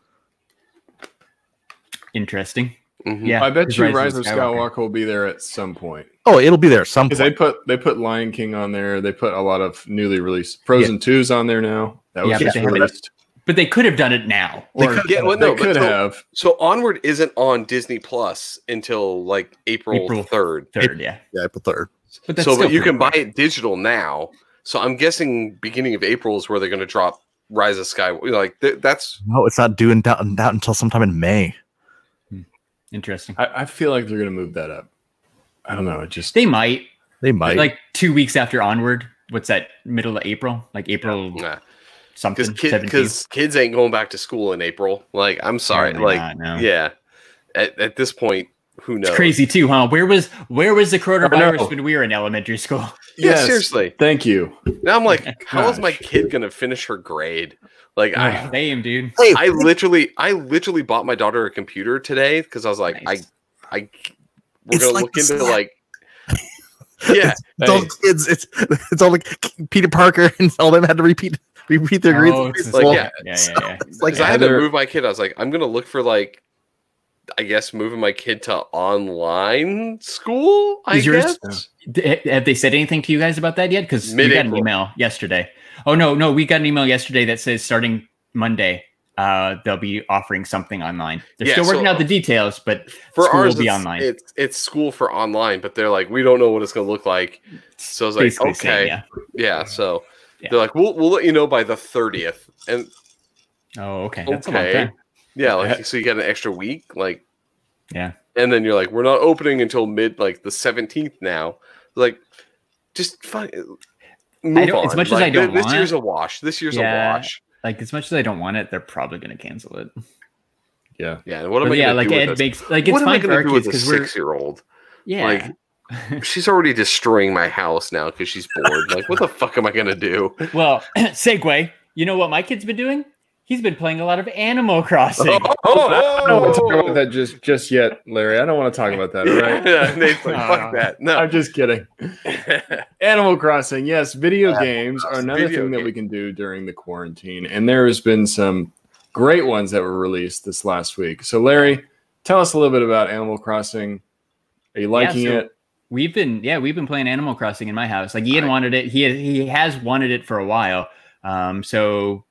Interesting. Mm-hmm. Yeah, I bet you Rise of Skywalker will be there at some point. Oh, it'll be there at some point. Because they put Lion King on there. They put a lot of newly released Frozen 2's on there now. That was just released. But they could have done it now. They could have. So Onward isn't on Disney Plus until like April 3rd. Yeah, April 3rd. But you can buy it digital now. So I'm guessing beginning of April is where they're going to drop Rise of Skywalker. Like that's no, it's not due until sometime in May. Interesting. I feel like they're going to move that up. I don't know. It just They might like 2 weeks after Onward. What's that? Middle of April, like April something. Because kids ain't going back to school in April. Like, I'm sorry. Apparently like, not, no. yeah. At this point, who knows? It's crazy too, huh? Where was the coronavirus when we were in elementary school? Yeah, Yes, seriously. Thank you. Now I'm like, how is my kid gonna finish her grade? Like, Same, dude. I literally bought my daughter a computer today because I was like, Nice. we're gonna look into like, yeah, it's all kids. It's all like Peter Parker and all them had to repeat their grades. It's like, like, yeah. yeah. It's like, I had to move my kid. I was like, I'm gonna look for like, I guess moving my kid to online school. I guess. Have they said anything to you guys about that yet? Because we got an email yesterday. Oh no, we got an email yesterday that says starting Monday, they'll be offering something online. They're still working out the details, but for school ours, will be online. It's school for online, but they're like, we don't know what it's going to look like. So I was like, Basically okay, same, yeah. So they're like, we'll let you know by the 30th. And okay, that's a long time. Yeah, like so you get an extra week, like yeah. And then you're like, we're not opening until mid like the 17th now. Like, just fine. Move on. As much as I don't want this year's a wash. This year's a wash. Like as much as I don't want it, they're probably going to cancel it. Yeah. Yeah. What am I going to do? It makes like it's fine for our kids because we're 6-year-old. Yeah. Like, she's already destroying my house now because she's bored. Like, what the fuck am I going to do? Well, segue. You know what my kid's been doing? He's been playing a lot of Animal Crossing. I don't want to talk about that just yet, Larry. I don't want to talk about that. All right? Yeah, Nate's like, fuck that. No, I'm just kidding. Animal Crossing, yes. Video games are another thing that we can do during the quarantine, and there has been some great ones that were released this last week. So, Larry, tell us a little bit about Animal Crossing. Are you liking it? We've been playing Animal Crossing in my house. Like Ian wanted it. He has wanted it for a while. So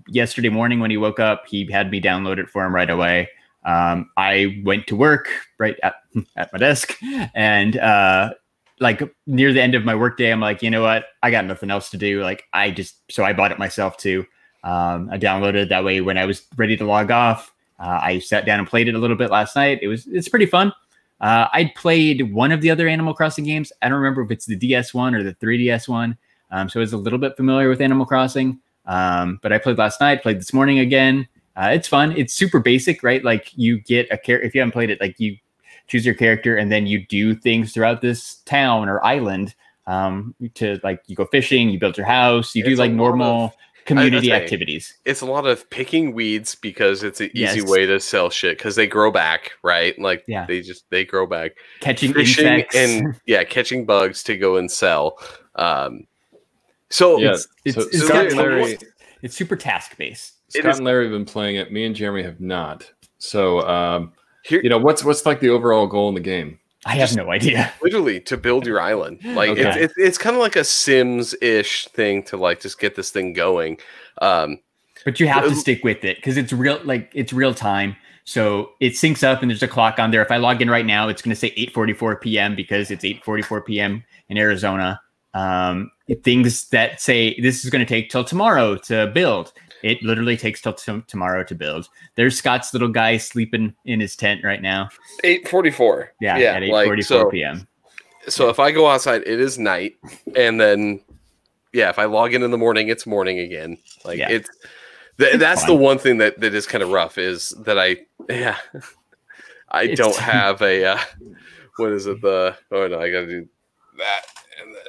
yesterday morning when he woke up, he had me download it for him right away. I went to work right at my desk, and like near the end of my workday, I'm like, you know what? I got nothing else to do. Like so I bought it myself too. I downloaded it that way. When I was ready to log off, I sat down and played it a little bit last night. It's pretty fun. I played one of the other Animal Crossing games. I don't remember if it's the DS one or the 3DS one. So I was a little bit familiar with Animal Crossing. But I played last night, played this morning again. It's fun. It's super basic, right? Like you get a character. If you haven't played it, like you choose your character and then you do things throughout this town or island. To like you go fishing, you build your house, you do like normal community activities. It's a lot of picking weeds because it's an easy way to sell shit because they grow back, right? Like they grow back. Catching fishing insects and catching bugs to go and sell. It's super task based. Scott and Larry have been playing it. Me and Jeremy have not. So, what's like the overall goal in the game? I have no idea. Literally to build your island. Like it's kind of like a Sims-ish thing to like just get this thing going. But you have to stick with it because it's real time. So it syncs up and there's a clock on there. If I log in right now, it's going to say 8:44 p.m. because it's 8:44 p.m. in Arizona. Things that say this is going to take till tomorrow to build. It literally takes till tomorrow to build. There's Scott's little guy sleeping in his tent right now. 8:44. Yeah, at 8:44 p.m. So if I go outside, it is night, and then if I log in the morning, it's morning again. Like that's fun. The one thing that is kind of rough is that I don't have a what is it? I got to do that and then.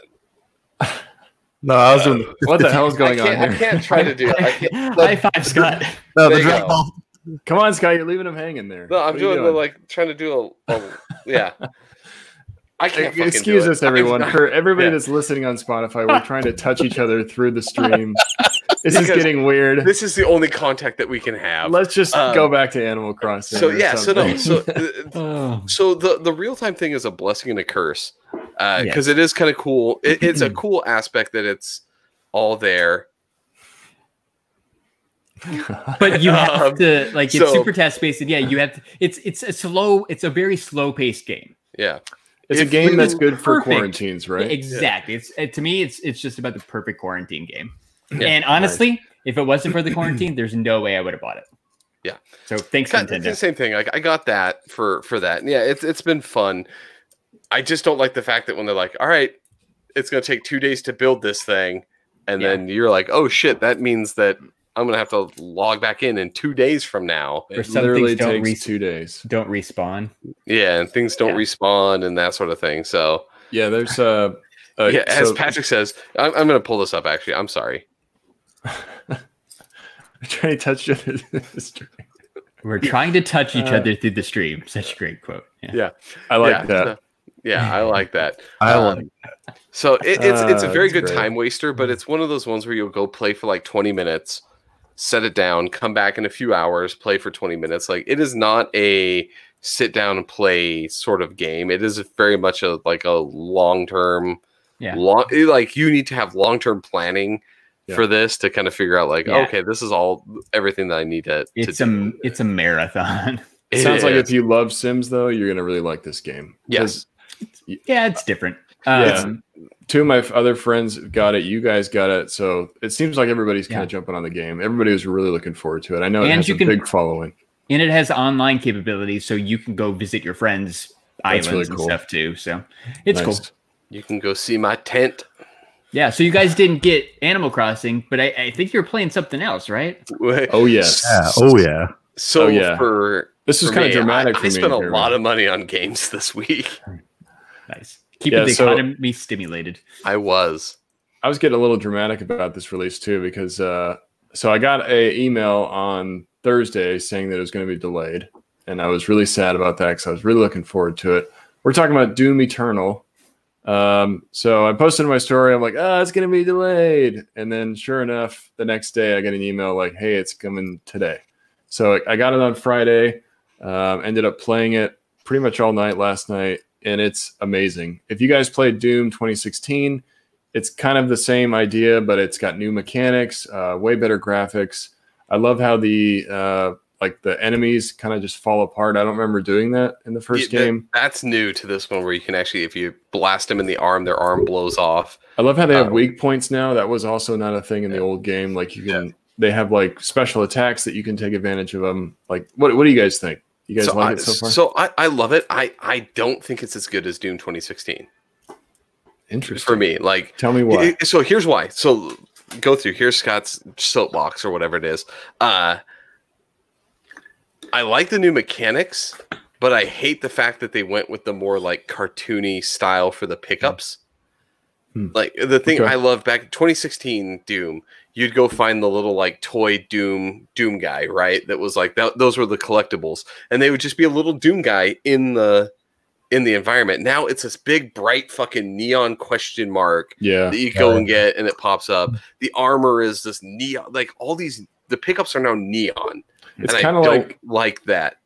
No, I was doing. What the hell is going on here? I can't try to do it. High five, Scott. No, the drop ball. Come on, Scott. You're leaving him hanging there. No, I'm doing trying to do I can't. Excuse us, everyone. For everybody that's listening on Spotify, we're trying to touch each other through the stream. This is getting weird. This is the only contact that we can have. Let's just go back to Animal Crossing. So the real time thing is a blessing and a curse because it is kind of cool. It's a cool aspect that it's all there. But you have to it's super task based. Yeah, you have to. It's a very slow paced game. Yeah. It's a game that's good for quarantines, right? Exactly. To me, it's just about the perfect quarantine game. Yeah, and honestly, if it wasn't for the quarantine, there's no way I would have bought it. Yeah. So thanks, Nintendo. It's the same thing. Like I got that for that. Yeah, it's been fun. I just don't like the fact that when they're like, all right, it's going to take 2 days to build this thing. And then you're like, oh shit, that means that I'm going to have to log back in 2 days from now. For It some literally things takes 2 days. Don't respawn. Yeah, and things don't respawn and that sort of thing. So Yeah, there's as Patrick says, I'm going to pull this up actually. I'm sorry. I'm trying to touch you. We're trying to touch each other through the stream. Such a great quote. Yeah. I like that. Yeah, I like that. I like So it's a very good great. time waster, but it's one of those ones where you'll go play for like 20 minutes, set it down, come back in a few hours, play for 20 minutes. Like it is not a sit down and play sort of game. It is very much a long-term, like you need to have long-term planning for this to kind of figure out like, okay, this is everything that I need to do. It's a marathon. It sounds like if you love Sims though, you're going to really like this game. Yes. Yeah, it's different. Two of my other friends got it. You guys got it. So it seems like everybody's kind of jumping on the game. Everybody was really looking forward to it. I know it has a big following. And it has online capabilities, so you can go visit your friends' islands really and cool. stuff too. So it's cool. You can go see my tent. Yeah, so you guys didn't get Animal Crossing, but I think you're playing something else, right? Oh, yes. Yeah. Oh, yeah. So this is kind of dramatic for me. I spent a lot of money on games this week. Nice. Keeping the economy stimulated. I was getting a little dramatic about this release too, because so I got an email on Thursday saying that it was going to be delayed, and I was really sad about that because I was really looking forward to it. We're talking about Doom Eternal. So I posted in my story, I'm like, it's going to be delayed. And then sure enough, the next day I get an email like, hey, it's coming today. So I got it on Friday, ended up playing it pretty much all night last night, and it's amazing. If you guys played Doom 2016, it's kind of the same idea, but it's got new mechanics, way better graphics. I love how the enemies kind of just fall apart. I don't remember doing that in the first game. That's new to this one, where you can actually, if you blast them in the arm, their arm blows off. I love how they have weak points now. That was also not a thing in the old game. Like you can, they have like special attacks that you can take advantage of them. Like, what do you guys think? You guys like it so far? So I love it. I don't think it's as good as Doom 2016. Interesting. For me, like, tell me why. So here's why. So go through. Here's Scott's soapbox or whatever it is. I like the new mechanics, but I hate the fact that they went with the more like cartoony style for the pickups. Like the thing I love back in 2016 Doom, you'd go find the little like toy Doom guy, right? That was like those were the collectibles, and they would just be a little Doom guy in the environment. Now it's this big bright fucking neon question mark that you go and get, and it pops up. The armor is this neon, like all these. The pickups are now neon. It's kind of like that.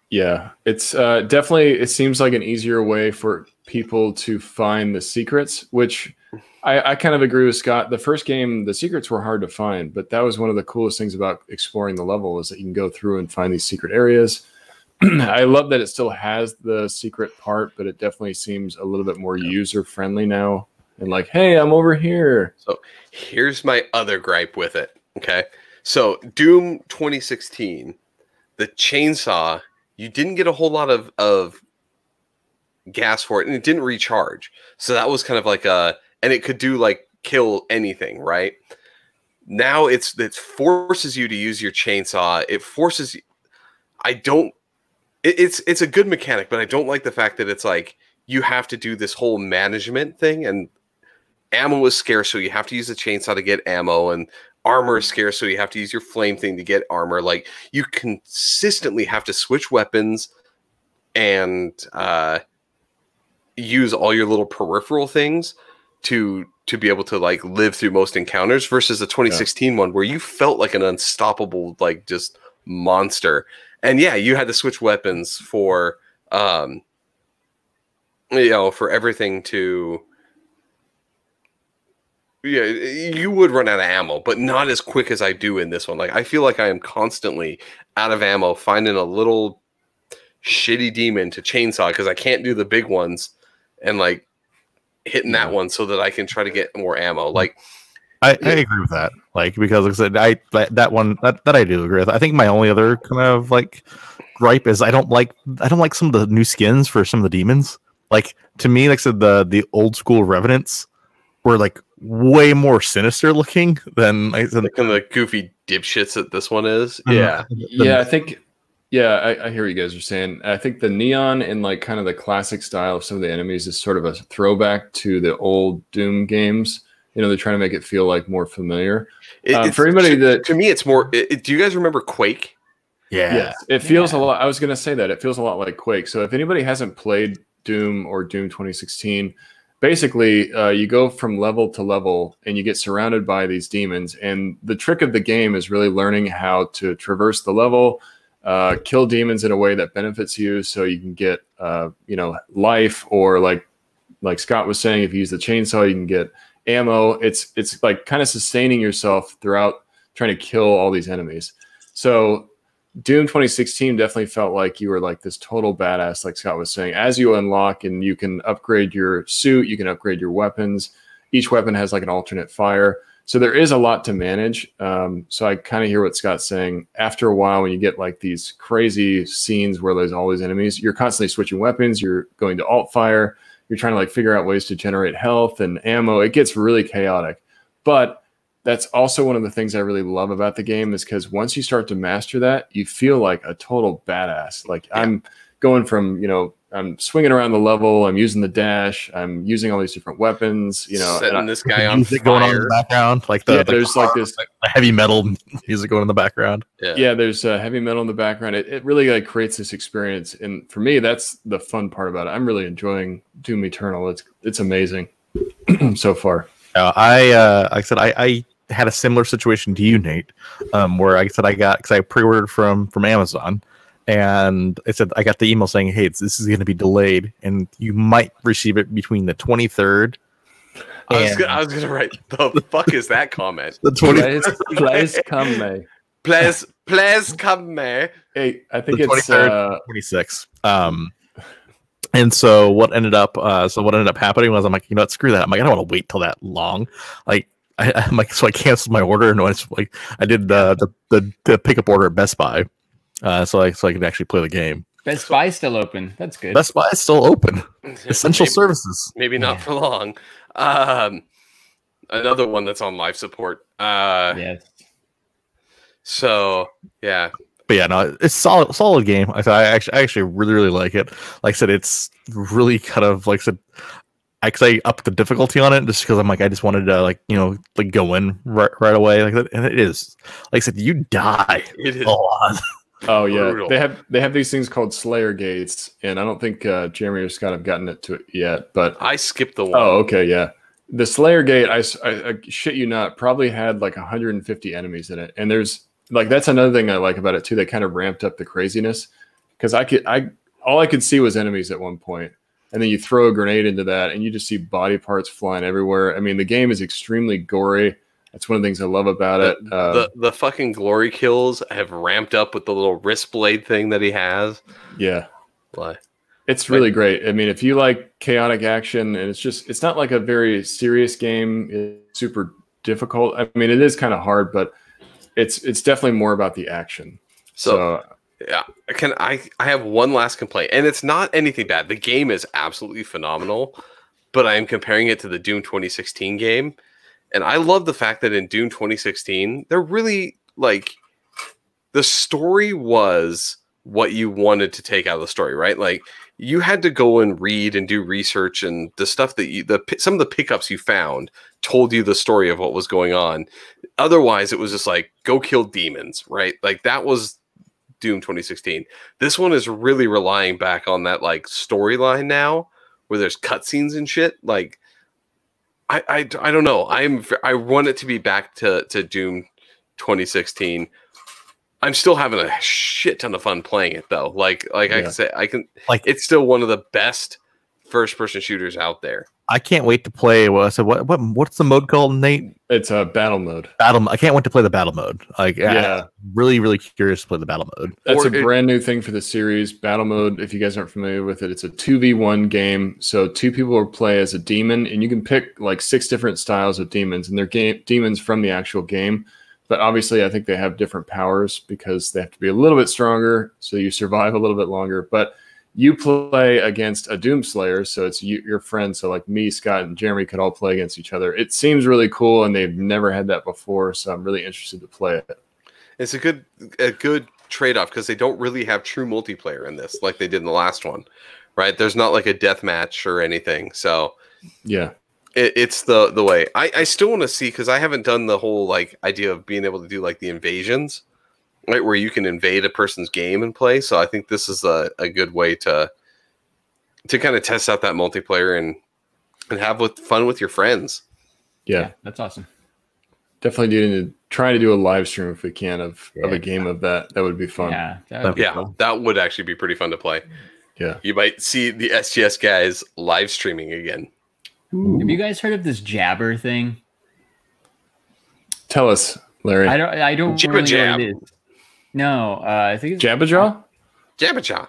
Yeah, it's definitely. It seems like an easier way for people to find the secrets, which I kind of agree with Scott. The first game, the secrets were hard to find, but that was one of the coolest things about exploring the level is that you can go through and find these secret areas. I love that it still has the secret part, but it definitely seems a little bit more user friendly now. And like, hey, I'm over here. So here's my other gripe with it. Okay. So Doom 2016, the chainsaw, you didn't get a whole lot of gas for it, and it didn't recharge. So that was kind of like and it could do like kill anything, right? Now it forces you to use your chainsaw. It forces you. It's a good mechanic, but I don't like the fact that it's like you have to do this whole management thing, and ammo is scarce, so you have to use the chainsaw to get ammo, and armor is scarce, so you have to use your flame thing to get armor. Like you consistently have to switch weapons and use all your little peripheral things to be able to like live through most encounters, versus the 2016 one where you felt like an unstoppable, like just monster. And yeah, you had to switch weapons for for everything to. Yeah, you would run out of ammo, but not as quick as I do in this one. Like I feel like I am constantly out of ammo, finding a little shitty demon to chainsaw because I can't do the big ones, and like hitting that one so that I can try to get more ammo. Like I agree with that. Like because like I said, that one I do agree with. I think my only other kind of like gripe is I don't like some of the new skins for some of the demons. Like to me, like I said, the old school Revenants were like way more sinister looking than like kind of the goofy dipshits that this one is. Yeah, I think. Yeah, I hear what you guys are saying. I think the neon and like kind of the classic style of some of the enemies is sort of a throwback to the old Doom games. You know, they're trying to make it feel like more familiar. For anybody to me, it's more. Do you guys remember Quake? Yeah, yes, it feels a lot. I was going to say that it feels a lot like Quake. So if anybody hasn't played Doom or Doom 2016, basically you go from level to level and you get surrounded by these demons. And the trick of the game is really learning how to traverse the level, kill demons in a way that benefits you, so you can get life, or like Scott was saying, if you use the chainsaw, you can get ammo. It's like kind of sustaining yourself throughout trying to kill all these enemies. So Doom 2016 definitely felt like you were like this total badass, like Scott was saying. As you unlock and you can upgrade your suit, you can upgrade your weapons. Each weapon has like an alternate fire. So there is a lot to manage. So I kind of hear what Scott's saying. After a while, when you get like these crazy scenes where there's all these enemies, you're constantly switching weapons. You're going to alt fire. You're trying to like figure out ways to generate health and ammo. It gets really chaotic. But that's also one of the things I really love about the game, is because once you start to master that, you feel like a total badass. Like I'm going from, I'm swinging around the level. I'm using the dash. I'm using all these different weapons. Setting this guy on music fire. going on in the background, like there's car, like this heavy metal music going in the background. Yeah, there's heavy metal in the background. It really like creates this experience, and for me, that's the fun part about it. I'm really enjoying Doom Eternal. It's amazing so far. Like I said, I had a similar situation to you, Nate, where I said because I pre-ordered from Amazon. And I said I got the email saying, "Hey, this is going to be delayed, and you might receive it between the 23rd." I was going to write, the fuck is that comment? The 23rd. Please come May. Please come May. Hey, I think the it's 23rd, 26th. And so what ended up happening was I'm like, screw that. I'm like, I don't want to wait till that long. Like I'm like, so I canceled my order, and I did the pickup order at Best Buy. So I could actually play the game. Best Buy's still open. That's good. Best Buy is still open. Essential services. Maybe not for long. Another one that's on life support. Yes. So yeah. But yeah, no, it's solid game. I actually really, really like it. Like I said, it's really kind of like I said, I upped the difficulty on it just because I'm like, I just wanted to go in right away like that. And it is, like I said, you die a lot. Oh yeah, brutal. They have these things called Slayer gates, and I don't think Jeremy or Scott have gotten to it yet. But I skipped the one. Oh, okay, yeah. The Slayer gate, I shit you not, probably had like 150 enemies in it, and there's like that's another thing I like about it too. They kind of ramped up the craziness because all I could see was enemies at one point, and then you throw a grenade into that, and you just see body parts flying everywhere. I mean, the game is extremely gory. That's one of the things I love about it. The fucking glory kills have ramped up with the little wrist blade thing that he has. Yeah. But it's really great. I mean, if you like chaotic action, and it's not like a very serious game. It's super difficult. I mean, it is kind of hard, but it's definitely more about the action. So yeah, I have one last complaint, and it's not anything bad. The game is absolutely phenomenal, but I am comparing it to the Doom 2016 game. And I love the fact that in Doom 2016, they're really like the story was what you wanted to take out of the story, right? Like you had to go and read and do research, and the stuff that some of the pickups you found told you the story of what was going on. Otherwise, it was just like go kill demons, right? Like that was Doom 2016. This one is really relying back on that like storyline now, where there's cutscenes and shit. Like I don't know. I want it to be back to Doom 2016. I'm still having a shit ton of fun playing it though. Like I can say it's still one of the best first person shooters out there. I can't wait to play. What's the mode called, Nate? It's a battle mode. I can't wait to play the battle mode. I'm really, really curious to play the battle mode. That's a brand new thing for the series. Battle mode, if you guys aren't familiar with it, it's a 2v1 game. So two people will play as a demon, and you can pick like 6 different styles of demons, and they're demons from the actual game. But obviously, I think they have different powers because they have to be a little bit stronger, so you survive a little bit longer. But you play against a Doomslayer, so it's your friends. So like me, Scott, and Jeremy could all play against each other. It seems really cool, and they've never had that before, so I'm really interested to play it. It's a good trade-off because they don't really have true multiplayer in this like they did in the last one, right? There's not like a death match or anything, so yeah. It's the way. I still want to see, because I haven't done the whole like idea of being able to do like the invasions, right, where you can invade a person's game and play. So I think this is a good way to kind of test out that multiplayer and have fun with your friends. Yeah, that's awesome. Definitely try to do a live stream if we can of a game of that. That would be fun. Yeah, that would actually be pretty fun to play. Yeah, you might see the STS guys live streaming again. Ooh. Have you guys heard of this jabber thing? Tell us, Larry. I don't really know what it is. No, I think it's Jabberjaw? Jabberjaw.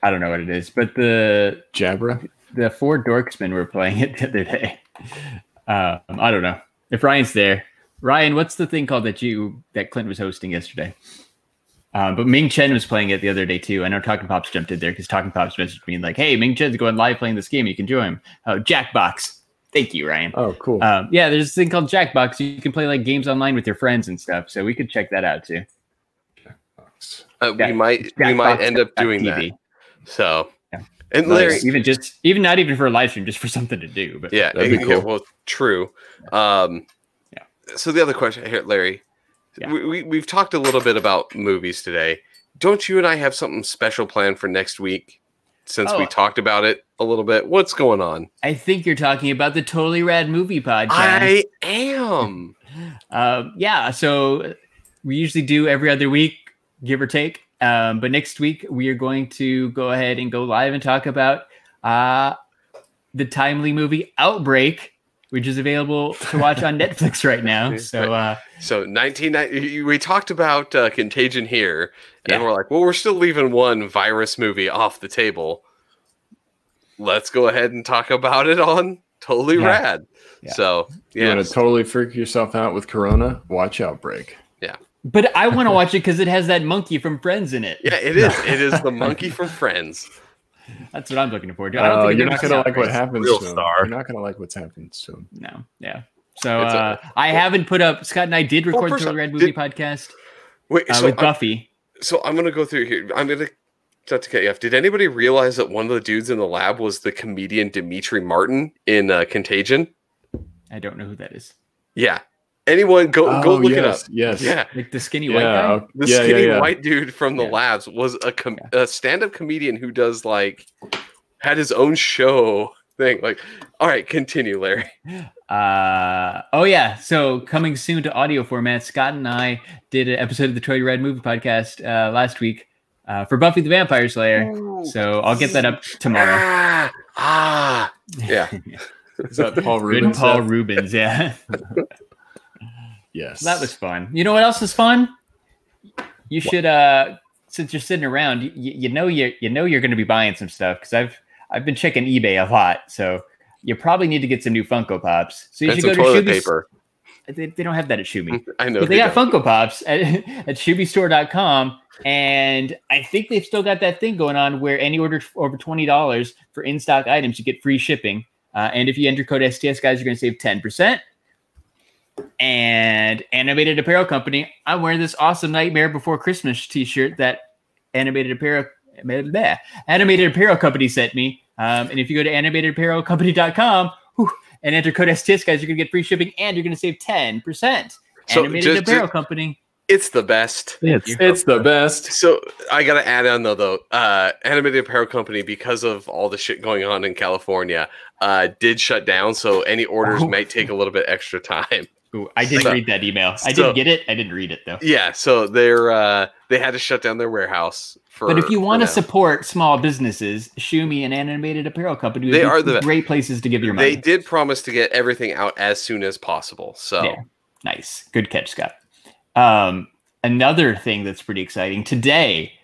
I don't know what it is, but the Jabra? The 4 dorksmen were playing it the other day. I don't know. If Ryan's there. Ryan, what's the thing called that Clint was hosting yesterday? But Ming Chen was playing it the other day too. I know Talking Pops jumped in there because Talking Pops messaged me like, "Hey, Ming Chen's going live playing this game. You can join him." Oh, Jackbox. Thank you, Ryan. Oh, cool. Yeah, there's this thing called Jackbox. You can play like games online with your friends and stuff. So we could check that out too. Jackbox. We might end up doing that. So, yeah. And Larry, even not even for a live stream, just for something to do. But yeah, that'd be cool. Well, true. So the other question here, Larry. Yeah. We've talked a little bit about movies today. Don't you and I have something special planned for next week? Since we talked about it a little bit, what's going on? I think you're talking about the Totally Rad Movie Podcast. I am. Yeah. So we usually do every other week, give or take. But next week we are going to go ahead and go live and talk about the timely movie Outbreak, which is available to watch on Netflix right now. So, 1990. We talked about Contagion here, and we're like, well, we're still leaving one virus movie off the table. Let's go ahead and talk about it on Totally Rad. Yeah. So, you want to totally freak yourself out with Corona? Watch Outbreak. Yeah, but I want to watch it because it has that monkey from Friends in it. Yeah, it is. It is the monkey from Friends. That's what I'm looking forward to. I don't think you're not going to like what happens to him. Star. You're not going to like what's happened to him. No, yeah. So I haven't put up. Scott and I did record the Red Movie Podcast with Buffy. So I'm going to go through here. I'm going to cut you off. Did anybody realize that one of the dudes in the lab was the comedian Dimitri Martin in Contagion? I don't know who that is. Yeah. Anyone go look it up. Yes. Yeah. Like the skinny white guy? The skinny white dude from the labs was a stand-up comedian who does had his own show thing. Like, all right, continue, Larry. So coming soon to audio format, Scott and I did an episode of the Totally Rad Movie Podcast last week for Buffy the Vampire Slayer. Ooh. So I'll get that up tomorrow. Yeah. Is that Paul Rubens? Paul Rubens, yeah. Yes. That was fun. You know what else is fun? You should since you're sitting around, you know you're going to be buying some stuff because I've been checking eBay a lot, so you probably need to get some new Funko Pops. So you should go to toilet Shumi's. Paper. They don't have that at Shumi. I know. But they got Funko Pops at shumistore.com, and I think they've still got that thing going on where any order over $20 for in-stock items, you get free shipping. And if you enter code STS Guys, you're going to save 10%. And Animated Apparel Company, I'm wearing this awesome Nightmare Before Christmas t-shirt that Animated Apparel Company sent me. And if you go to animatedapparelcompany.com and enter code STS Guys, you're going to get free shipping and you're going to save 10%. So Animated Apparel Company. It's the best. It's the best. So I got to add on though, Animated Apparel Company, because of all the shit going on in California, did shut down. So any orders might take a little bit extra time. Ooh, I didn't read that email. I didn't get it. I didn't read it though. Yeah, so they had to shut down their warehouse. But if you want to support small businesses, Shumi and Animated Apparel Company would be great places to give your money. They did promise to get everything out as soon as possible. So yeah, nice, good catch, Scott. Another thing that's pretty exciting today.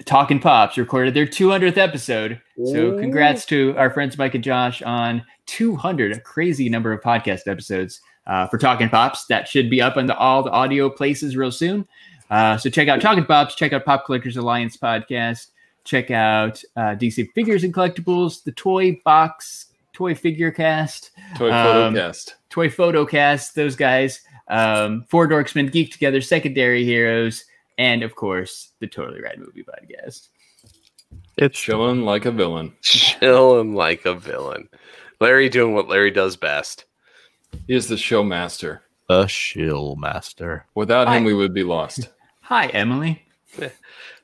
Talking Pops recorded their 200th episode. So congrats to our friends Mike and Josh on 200, a crazy number of podcast episodes for Talking Pops. That should be up on all the audio places real soon. So check out Talking Pops, check out Pop Collectors Alliance podcast, check out DC Figures and Collectibles, the Toy Figure Cast, Toy Photo Cast, Toy Photo Cast, those guys, Four Dorksmen Geek Together, Secondary Heroes, and of course the Totally Rad Movie Podcast. It's chilling like a villain. Chilling like a villain. Larry doing what Larry does best. He is the show master. The shill master. Without him, we would be lost. Hi, Emily.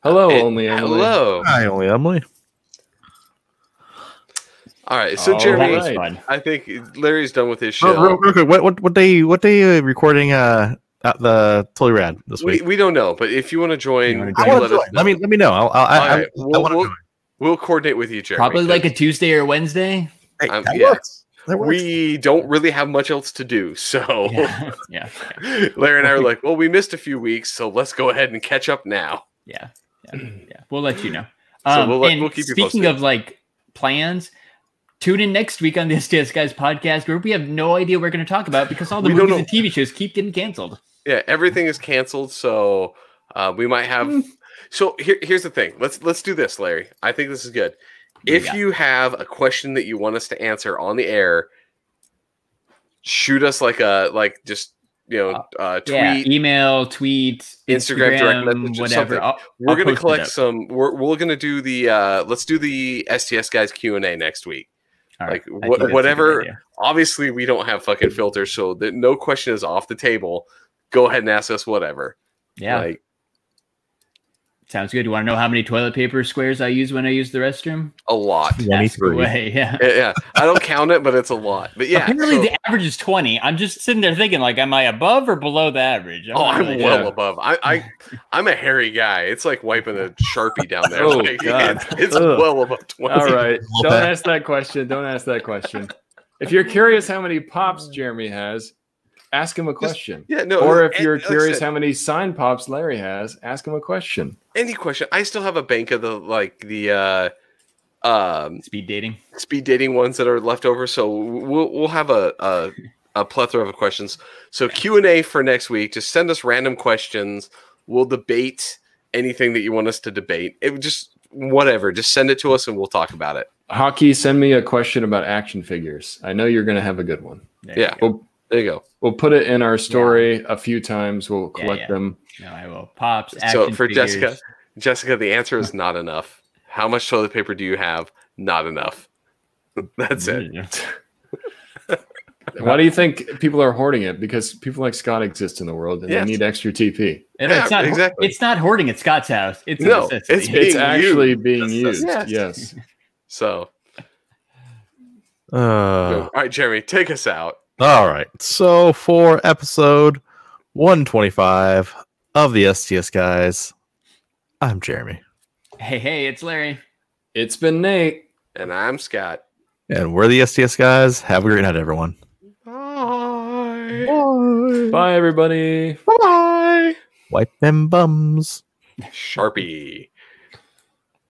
Hello, only Emily. Hello. Hi, only Emily. All right, so All Jeremy, right. I think Larry's done with his show. Real quick, what day are you recording at the Totally Rad this week? We don't know, but if you want to join, I want to let us join. know. Let me know. I want to join. We'll coordinate with you, Jeremy. Probably like a Tuesday or Wednesday. Hey, that yeah. works. That works. We don't really have much else to do, so Yeah. Larry and I are like, well, we missed a few weeks, so let's go ahead and catch up now. Yeah. We'll let you know. So we'll and keep you speaking posted. of like plans, tune in next week on the STS Guys podcast, where we have no idea what we're going to talk about because all the We don't movies know. and TV shows keep getting canceled. Yeah, everything is canceled, so we might have. So here's the thing. Let's do this, Larry. I think this is good. If you have a question that you want us to answer on the air, shoot us tweet, Email, tweet, Instagram direct message, whatever. something. We're gonna post it collect up. some. We're gonna do the let's do the STS Guys Q&A next week. All Like right. I think that's a good whatever. idea. Obviously, we don't have fucking filters, so that no question is off the table. Go ahead and ask us whatever. Yeah. Like, Sounds good. You want to know how many toilet paper squares I use when I use the restroom? a lot. Ask 23. away. Yeah. Yeah, I don't count it, but it's a lot. But yeah, Apparently so- the average is 20. I'm just sitting there thinking, like, am I above or below the average? I'm well above. I'm a hairy guy. It's like wiping a Sharpie down there. Oh, Like, God. it's Ugh. well above 20. All right. Don't ask that question. Don't ask that question. If you're curious how many pops Jeremy has, ask him a question. Yeah, no. Or if and you're like I curious said, how many signed pops Larry has, ask him a question. any question. I still have a bank of the Speed dating. speed dating ones that are left over, so we'll have a plethora of questions. So Q&A for next week. Just send us random questions. We'll debate anything that you want us to debate. It just whatever. Just send it to us and we'll talk about it. Hockey, send me a question about action figures. I know you're going to have a good one. Yeah. There you go. We'll put it in our story a few times. We'll collect them. No, I will. Pops. So action for figures. Jessica, the answer is not enough. How much toilet paper do you have? Not enough. That's it. Why do you think people are hoarding it? Because people like Scott exist in the world and Yes. they need extra TP. And Yeah, it's not exactly. It's not hoarding at Scott's house. It's a No, necessity. it's being It's actually used. being used. Yes. Yes. So, all right, Jeremy, take us out. All right. So for episode 125 of the STS Guys, I'm Jeremy. Hey, it's Larry. It's been Nate. And I'm Scott. And we're the STS Guys. Have a great night, everyone. Bye. Bye, everybody. Bye. Wipe them bums. Sharpie.